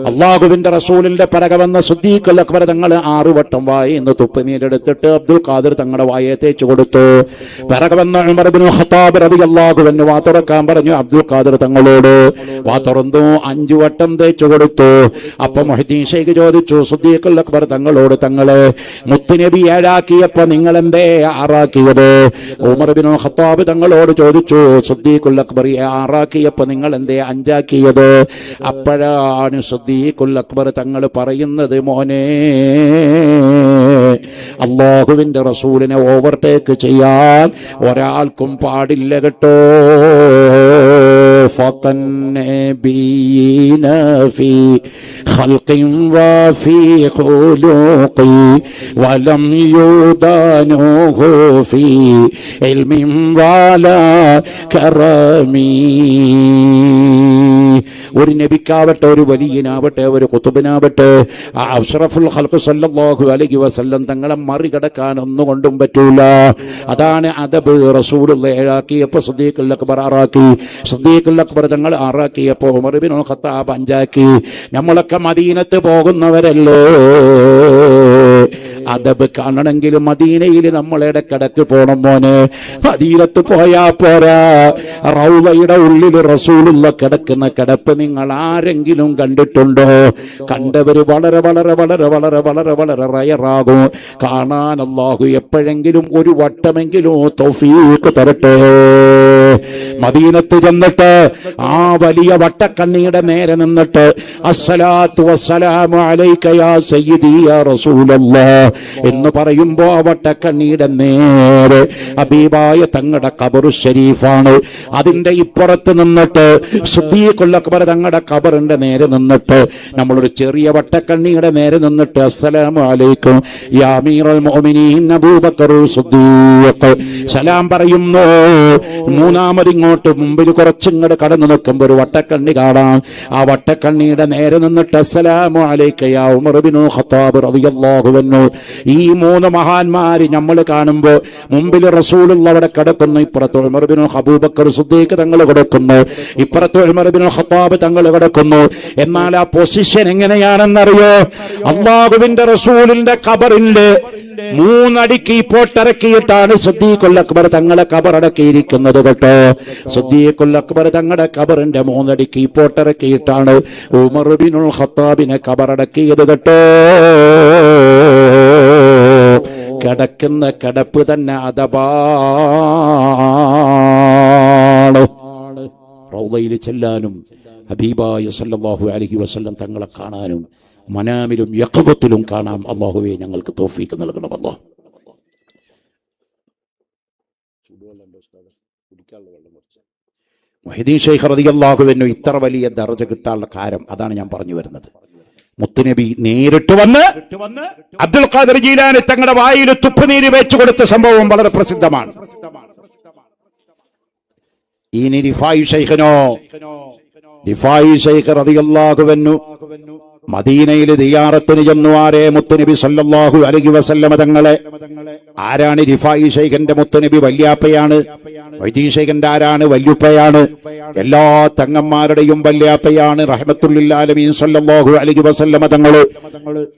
അള്ളാഹുവിന്റെ റസൂലിന്റെ പിറകെ വന്ന സിദ്ദീഖുൽ അക്ബർ തങ്ങൾ 6 വട്ടം വായിന്ന് തുപ്പ് നീരെടുത്തിട്ട് അബ്ദുൽ ഖാദിർ തങ്ങളുടെ വായെ തേച്ചു കൊടുത്തു. പിറകെ വന്ന ഉമർ ഇബ്നുൽ ഖത്താബ് റളിയല്ലാഹു അൻഹു വാ തുറക്കാൻ പറഞ്ഞു അബ്ദുൽ ഖാദിർ തങ്ങളോട്. വാ തുറന്നു 5 വട്ടം തേച്ചു കൊടുത്തു. അപ്പൊ മുഹയ്യിദ്ദീൻ ശൈഖ് ചോദിച്ചു സിദ്ദീഖുൽ അക്ബർ തങ്ങളോട്, തങ്ങളെ മുത്തുനബി 7ആക്കിയപ്പോ നിങ്ങൾ എന്തേ 6ആക്കിയത്? ഉമർ ഇബ്നുൽ ഖത്താബ് തങ്ങളോട് ചോദിച്ചു, സിദ്ദീഖുൽ അക്ബർ 6ആക്കിയപ്പോ നിങ്ങൾ എന്തേ 5ആക്കിയത്? അപ്പോഴാണ് സിദ്ദീഖുൽ അക്ബർ തങ്ങൾ പറയുന്നത്, മോനെ, അല്ലാഹുവിന്റെ റസൂലിനെ ഓവർടേക്ക് ചെയ്യാൻ ഒരാൾക്കും പാടില്ല കേട്ടോ. فَطَنَّبِينَ فِي خَلْقٍ وَفِي خُلُقٍ وَلَمْ يُدَانُهُ فِي عِلْمٍ وَلَا كَرَمٍ. ഒരു നബിക്കാവട്ടെ, ഒരു വലിയനാവട്ടെ, ഒരു ഖുതുബിനാവട്ടെ, അഷ്റഫുൽ ഖൽഖ് സല്ലല്ലാഹു അലൈഹി വസല്ലം തങ്ങളെ മറികടക്കാൻ ഒന്നുകൊണ്ടും പറ്റൂല. അതാണ് അദബ്. റസൂലുള്ളാഹി 7ആക്കിയപ്പോൾ സിദ്ദീഖുൽ അക്ബർ 6ആക്കി. സിദ്ദീഖുൽ അക്ബർ തങ്ങൾ 6ആക്കിയപ്പോൾ ഉമർ ഇബ്നുൽ ഖത്താബ് 5ആക്കി. നമ്മളൊക്കെ മദീനത്ത് പോകുന്നവരല്ലേ? അദബ് കാണണമെങ്കിൽ മദീനയിൽ നമ്മൾ ഇടക്കിടക്ക് പോണം മോനെ. മദീനത്ത് പോയാ പോരാ, റൗളയുടെ ഉള്ളിൽ റസൂലുള്ള കിടക്കുന്ന കിടപ്പ് നിങ്ങൾ ആരെങ്കിലും കണ്ടിട്ടുണ്ടോ? കണ്ടവര് വളരെ വളരെ വളരെ വളരെ വളരെ വളരെ റയറാകും. കാണാൻ അല്ലാഹു എപ്പോഴെങ്കിലും ഒരു വട്ടമെങ്കിലും തൗഫീഖ് തരട്ടെ. മദീനത്ത് ചെന്നിട്ട് ആ വലിയ വട്ടക്കണ്ണിയുടെ നേരെ നിന്നിട്ട് അസ്സലാത്തു വസ്സലാമു അലൈക യാ സയ്യിദി യാ റസൂലല്ലാഹ് എന്ന് പറയുമ്പോ ആ വട്ടക്കണ്ണിയുടെ നേരെ ഹബീബായ തങ്ങളുടെ ഖബറു ശരീഫാണ്. അതിന്റെ ഇപ്പുറത്ത് നിന്നിട്ട് സിദ്ദീഖുൽ അക്ബർ തങ്ങളുടെ ഖബറിന്റെ നേരെ നിന്നിട്ട് നമ്മളൊരു ചെറിയ വട്ടക്കണ്ണിയുടെ നേരെ നിന്നിട്ട് അസ്സലാമു അലൈക്കും യാ അമീറുൽ മുഅ്മിനീൻ അബൂബക്കറുൽ സിദ്ദീഖ് സലാം പറയുന്നു. മൂന്നാമത് ഇങ്ങോട്ട് മുമ്പിൽ കുറച്ചിങ്ങോട്ട് കടന്നു നിൽക്കുമ്പോൾ ഒരു വട്ടക്കണ്ണി കാണാം. ആ വട്ടക്കണ്ണിയുടെ നേരെ നിന്നിട്ട് അസ്സലാമു അലൈക യാ ഉമർ ഇബ്നുൽ ഖത്താബ് റളിയല്ലാഹു അൻഹു. ഈ 3 മഹാന്മാര് നമ്മൾ കാണുമ്പോൾ മുമ്പിൽ റസൂലുള്ള അവിടെ കിടക്കുന്നു, ഇപ്പുറത്ത് ഉമർ ഇബ്നുൽ അബൂബക്കർ സിദ്ദീഖ് തങ്ങൾ കിടക്കുന്നു, ഇപ്പുറത്ത് ഉമർ ഇബ്നുൽ ഖത്താബ് തങ്ങൾ കിടക്കുന്നു. എന്നാൽ ആ പൊസിഷൻ എങ്ങനെയാണെന്നറിയോ? അല്ലാഹുവിന്റെ റസൂലിന്റെ ഖബറിന്റെ 3 അടിക്ക് പോട്ടിറക്കിയിട്ടാണ് സിദ്ദീഖുൽ അക്ബർ തങ്ങളെ ഖബറടക്കിയിരിക്കുന്നത് കേട്ടോ. സിദ്ദീഖുൽ അക്ബർ തങ്ങളുടെ ഖബറിന്റെ 3 അടിക്ക് പോട്ടിറക്കിയിട്ടാണ് ഉമർ ഇബ്നുൽ ഖത്താബിനെ ഖബറടക്കിയത് കേട്ടോ. കിടക്കുന്ന കിടപ്പ് തന്നെ അദബാണ്. റൗളയിൽ ചെല്ലാനും ഹബീബായ സല്ലല്ലാഹു അലൈഹി വസല്ലം തങ്ങളെ കാണാനും മനാമിലും യഖ്വത്തിലും കാണാം. അല്ലാഹുവേ, ഞങ്ങൾക്ക് തൗഫീഖ് നൽകണം. അല്ലാഹ് മുഹയ്യിദ്ദീൻ ശൈഖ് റളിയല്ലാഹു അൻഹു ഇത്ര വലിയ ദർജ കിട്ടാനുള്ള കാര്യം അതാണ് ഞാൻ പറഞ്ഞു വരുന്നത്. മുത്തുനബി നേരിട്ട് വന്ന് അബ്ദുൽ ഖാദിർ ജീലാനി തങ്ങളുടെ വായിൽ തുപ്പുനീര് വെച്ചു കൊടുത്ത സംഭവം വളരെ പ്രസിദ്ധമാണ്. ഇനി റിഫായി ശൈഖ് റളിയല്ലാഹു അൻഹു മദീനയിൽ ദിയാറത്തിന് ചെന്നു. ആരെ? മുത്തുനബി സല്ലല്ലാഹു അലൈഹി വസല്ലമ തങ്ങളെ. ആരാണ് റിഫായി ശൈഖിന്റെ? മുത്തുനബി വല്യാപ്പയാണ്. വൈദീ ശൈഖിന്റെ ആരാണ്? വല്യുപ്പയാണ്. എല്ലാ തങ്ങന്മാരുടെയും വല്യാപ്പയാണ് റഹ്മത്തുൽ ആലമീൻ സല്ലല്ലാഹു അലൈഹി വസല്ലമ തങ്ങൾ.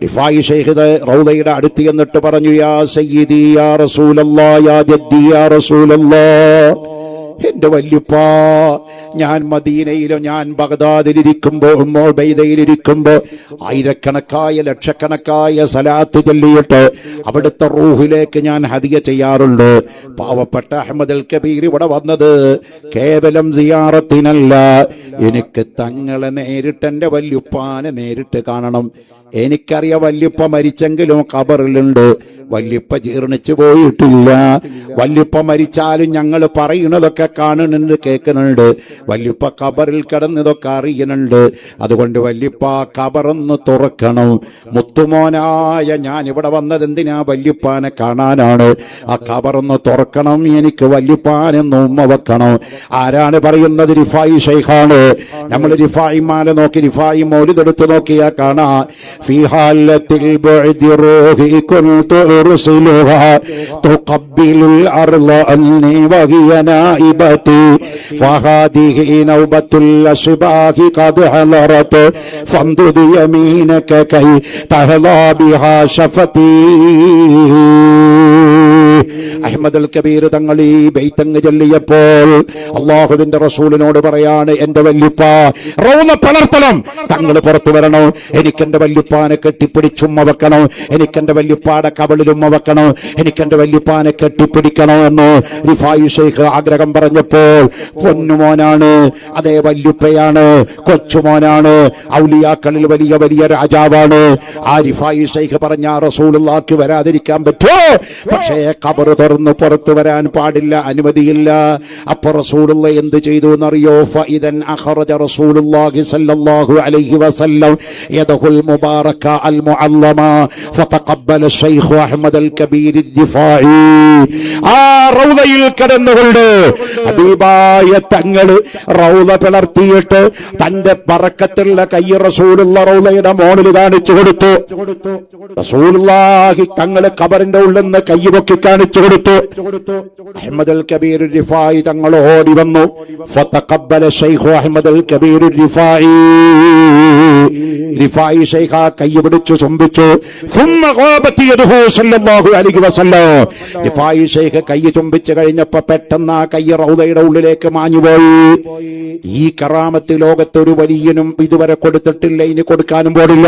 റിഫായി ശൈഖ് റൗളയുടെ അടുത്ത് എന്നിട്ട് പറഞ്ഞു, യാ സയ്യിദി യാ റസൂലല്ലാഹ് യാ ജദ്ദി യാ റസൂലല്ലാഹ്, എന്റെ വല്യുപ്പാ, ഞാൻ മദീനയിലും ഞാൻ ബഗ്ദാദിലിരിക്കുമ്പോ ഉമ്മോബൈദയിലിരിക്കുമ്പോ ആയിരക്കണക്കായ ലക്ഷക്കണക്കായ സലാത്ത് ചൊല്ലിയിട്ട് അവിടുത്തെ റൂഹിലേക്ക് ഞാൻ ഹദിയ ചെയ്യാറുണ്ട്. പാവപ്പെട്ട അഹ്മദുൽ കബീർ ഇവിടെ വന്നത് കേവലം സിയാറത്തിനല്ല, എനിക്ക് തങ്ങളെ നേരിട്ട് എന്റെ വല്യുപ്പാനെ നേരിട്ട് കാണണം. എനിക്കറിയാം വല്യുപ്പ മരിച്ചെങ്കിലും ഖബറിലുണ്ട്, വല്യുപ്പ ജീർണിച്ചു പോയിട്ടില്ല. വല്യുപ്പ മരിച്ചാലും ഞങ്ങൾ പറയുന്നതൊക്കെ കാണുന്നുണ്ട്, കേൾക്കുന്നുണ്ട്. വല്യുപ്പ ഖബറിൽ കിടന്നതൊക്കെ അറിയുന്നുണ്ട്. അതുകൊണ്ട് വല്യുപ്പ ഖബറൊന്ന് തുറക്കണം. മുത്തുമോനായ ഞാൻ ഇവിടെ വന്നത് എന്തിനാ? വല്യുപ്പാനെ കാണാനാണ്. ആ ഖബറൊന്ന് തുറക്കണം, എനിക്ക് വല്യുപ്പാനെന്ന് ഉമ്മ വെക്കണം. ആരാണ് പറയുന്നത്? റിഫായി ശൈഖാണ്. നമ്മൾ റിഫായി മാല നോക്കി, റിഫായി മൗലിദെടുത്ത് നോക്കിയാ കാണാ, في حالة البعد روحي كنت أرسلها تقبل الأرض أني وهي نائبتي فهذه نوبة الأشباح قد حضرت فامدد يمينك كي تهضى بها شفتي. അഹ്മദുൽ കബീർ തങ്ങൾ ഈ ബൈത്തങ്ങ് ചൊല്ലിയപ്പോൾ അല്ലാഹുവിന്റെ റസൂലിനോട് പറയാണ്, എന്റെ വല്യുപ്പ റൗള പളർത്തണം, തങ്ങൾ പുറത്തു വരണം, എനിക്കെന്റെ വല്യുപ്പാനെ കെട്ടിപ്പിടിച്ചുമ്മ വെക്കണം, എനിക്കെന്റെ വല്യുപ്പാടെ കവളിലുമ്മ വെക്കണം, എനിക്കെന്റെ വല്യുപ്പാനെ കെട്ടിപ്പിടിക്കണം എന്ന് റിഫായി ശൈഖ് ആഗ്രഹം പറഞ്ഞപ്പോൾ, പൊന്നുമോനാണ്, അതേ വല്യുപ്പയാണ്, കൊച്ചുമോനാണ്, ഔലിയാക്കളിൽ വലിയ വലിയ രാജാവാണ്. ആ റിഫായി ശൈഖ് പറഞ്ഞ റസൂലുള്ളാഹിക്ക് വരാതിരിക്കാൻ പറ്റുമോ? പക്ഷേ ഖബർ തുറന്ന് പുറത്തു വരാൻ പാടില്ല, അനുമതിയില്ല. അപ്പോൾ റസൂലുള്ള എന്ത് ചെയ്തു എന്നറിയോ? ഫഇദൻ അഖറജ റസൂലുള്ളാഹി സ്വല്ലല്ലാഹു അലൈഹി വസല്ലം യദഹുൽ മുബാറക അൽ മുഅല്ലമ ഫതഖബ്ബല ശൈഖ് അഹ്മദുൽ കബീർ റിഫായി. ആ റൗളയിൽ കിടന്നുകൊണ്ട് ഹബീബായ തങ്ങൾ റൗള പിളർത്തിയിട്ട് തന്റെ ബറക്കത്തുള്ള കൈ റസൂലുള്ള റൗളയുടെ മോളിൽ കാണിച്ചു കൊടുത്തു. റസൂലുള്ളാഹി തങ്ങൾ ഖബറിന്റെ ഉള്ളിൽ നിന്ന് കൈ പൊക്കി കാണിച്ചു കൊടുത്തു. അഹ്മദുൽ കബീർ റിഫായി തങ്ങൾ ഓടി വന്നു. ഫതഖബ്ബല ശൈഖ് അഹ്മദുൽ കബീർ റിഫായി. റിഫായി ശൈഖ കൈ പിടിച്ചു ചുംബിച്ചു. ثم غابت يده صلى الله عليه وسلم. റിഫായി ശൈഖ് കൈ ചുംബിച്ചു കഴിഞ്ഞപ്പോ പെട്ടെന്ന് ആ കൈ റൗളയുടെ ഉള്ളിലേക്ക് മാഞ്ഞുപോയി. ഈ കറാമത്ത് ലോകത്ത് ഒരു വലിയനും ഇതുവരെ കൊടുത്തിട്ടില്ല, ഇനി കൊടുക്കാനും പാടില്ല.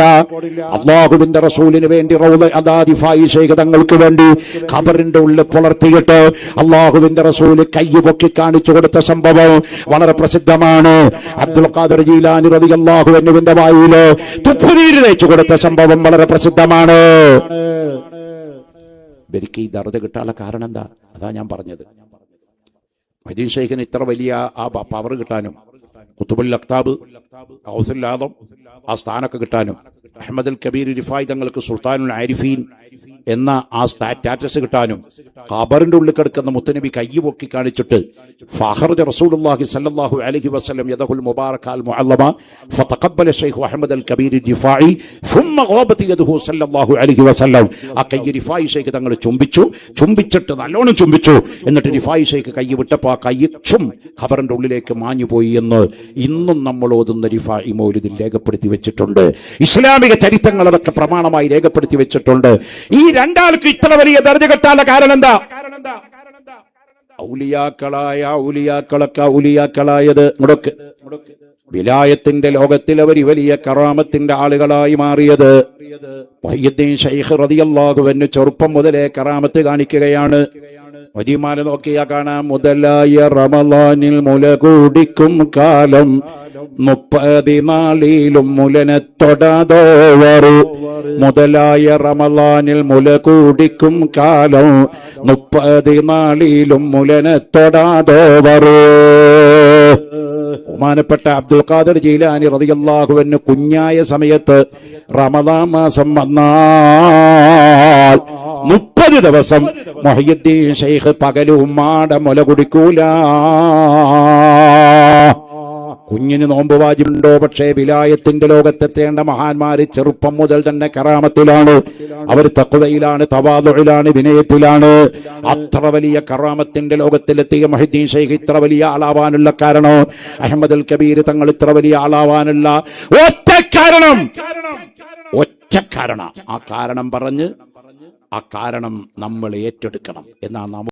അല്ലാഹുവിന്റെ റസൂലിന് വേണ്ടി റൗള അദാ റിഫായി ശൈഖ് തങ്ങൾക്ക് വേണ്ടി ഖബറിന്റെ ഉള്ളിൽ പുലർത്തിയിട്ട് അല്ലാഹുവിന്റെ റസൂല് കൈ പൊക്കി കാണിച്ചു കൊടുത്ത സംഭവം വളരെ പ്രസിദ്ധമാണ്. അബ്ദുൽ ഖാദിർ ജീലാനി റളിയല്ലാഹു അൻഹുവിന്റെ വായില് തുപ്പുനീര് തേച്ചു കൊടുത്ത സംഭവം വളരെ പ്രസിദ്ധമാണ്. ഇവർക്ക് ഈ ദർദ കിട്ടാനുള്ള കാരണം എന്താ? അതാ ഞാൻ പറഞ്ഞത്. മദീൻ ശൈഖിന് ഇത്ര വലിയ ആ പവർ കിട്ടാനും, ഖുതുബുൽ അഖ്താബ്, ഗൗസുൽ ആദം ആ സ്ഥാനമൊക്കെ കിട്ടാനും, അഹ്മദുൽ കബീർ റിഫായി തങ്ങൾക്ക് സുൽത്താനുൽ ആരിഫീൻ എന്ന ആ സ്റ്റാറ്റസ് കിട്ടാനും, ഖബറിന്റെ ഉള്ളിൽ കിടക്കുന്ന മുത്തനബി കൈ പൊക്കി കാണിച്ചിട്ട് ഫഖറജ റസൂലുള്ളാഹി സ്വല്ലല്ലാഹു അലൈഹി വസല്ലം യദഹുൽ മുബാറക അൽ മുഅല്ലമ ഫതഖബ്ബല ശൈഖ് അഹ്മദുൽ കബീർ റിഫായി ثم غابت يده സ്വല്ലല്ലാഹു അലൈഹി വസല്ലം. ആ കൈ റിഫായി ശൈഖ് തങ്ങൾ ചുംബിച്ചിട്ട് നല്ലോണം ചുംബിച്ചു. എന്നിട്ട് റിഫായി ശൈഖ് കൈ വിട്ടപ്പോൾ ആ കൈ ഖബറിന്റെ ഉള്ളിലേക്ക് മാഞ്ഞു പോയി എന്ന് ഇന്നും നമ്മൾ ഓതുന്ന റിഫായി മൗലിദിൽ രേഖപ്പെടുത്തി വെച്ചിട്ടുണ്ട്. ഇസ്ലാമിക ചരിത്രങ്ങൾ അതൊക്കെ പ്രമാണമായി രേഖപ്പെടുത്തി വെച്ചിട്ടുണ്ട്. ഈ രണ്ടാൾക്ക് ഇത്ര വലിയ ദർജ കിട്ടാനുള്ള കാരണം എന്താ? ഔലിയാക്കളൊക്കെ ഔലിയാക്കളായത് മുടക്ക് വിലായത്തിന്റെ ലോകത്തിൽ അവർ വലിയ കറാമത്തിന്റെ ആളുകളായി മാറിയത്. മുഹയ്യിദ്ദീൻ ശൈഖ് റളിയല്ലാഹു അൻഹു ചെറുപ്പം മുതലേ കറാമത്ത് കാണിക്കുകയാണ്. വജിമാല നോക്കിയാ കാണാം, മുതലായ റമളാനിൽ മുല കൂടിക്കും കാലം 30 നാളിലും മുലനെ തൊടാതോവറു. മുതലായ റമളാനിൽ മുല കൂടിക്കും കാലം 30 നാളിലും മുലനെ തൊടാതോവറു. ബഹുമാനപ്പെട്ട അബ്ദുൽ ഖാദിർ ജീലാനി റളിയല്ലാഹു അൻഹു കുഞ്ഞായ സമയത്ത് റമദാൻ മാസം വന്നാൽ 30 ദിവസം മുഹയ്യിദ്ദീൻ ശൈഖ് പകല് ഉമ്മാടെ മുല കുടിക്കൂല. കുഞ്ഞിന് നോമ്പ് വാജിബുണ്ടോ? പക്ഷേ വിലായത്തിന്റെ ലോകത്തെത്തേണ്ട മഹാന്മാര് ചെറുപ്പം മുതൽ തന്നെ കറാമത്തിലാണ്, അവർ തഖ്വയിലാണ്, തവാദുഇലാണ്, വിനയത്തിലാണ്. അത്ര വലിയ കറാമത്തിന്റെ ലോകത്തിലെത്തിയ മുഹയ്യിദ്ദീൻ ശൈഖ് ഇത്ര വലിയ ആളാവാനുള്ള കാരണം, അഹ്മദ് അൽ കബീർ തങ്ങൾ ഇത്ര വലിയ ആളാവാനുള്ള ഒറ്റ കാരണം, ആ കാരണം പറഞ്ഞ് ആ കാരണം നമ്മൾ ഏറ്റെടുക്കണം എന്നാണ് നാം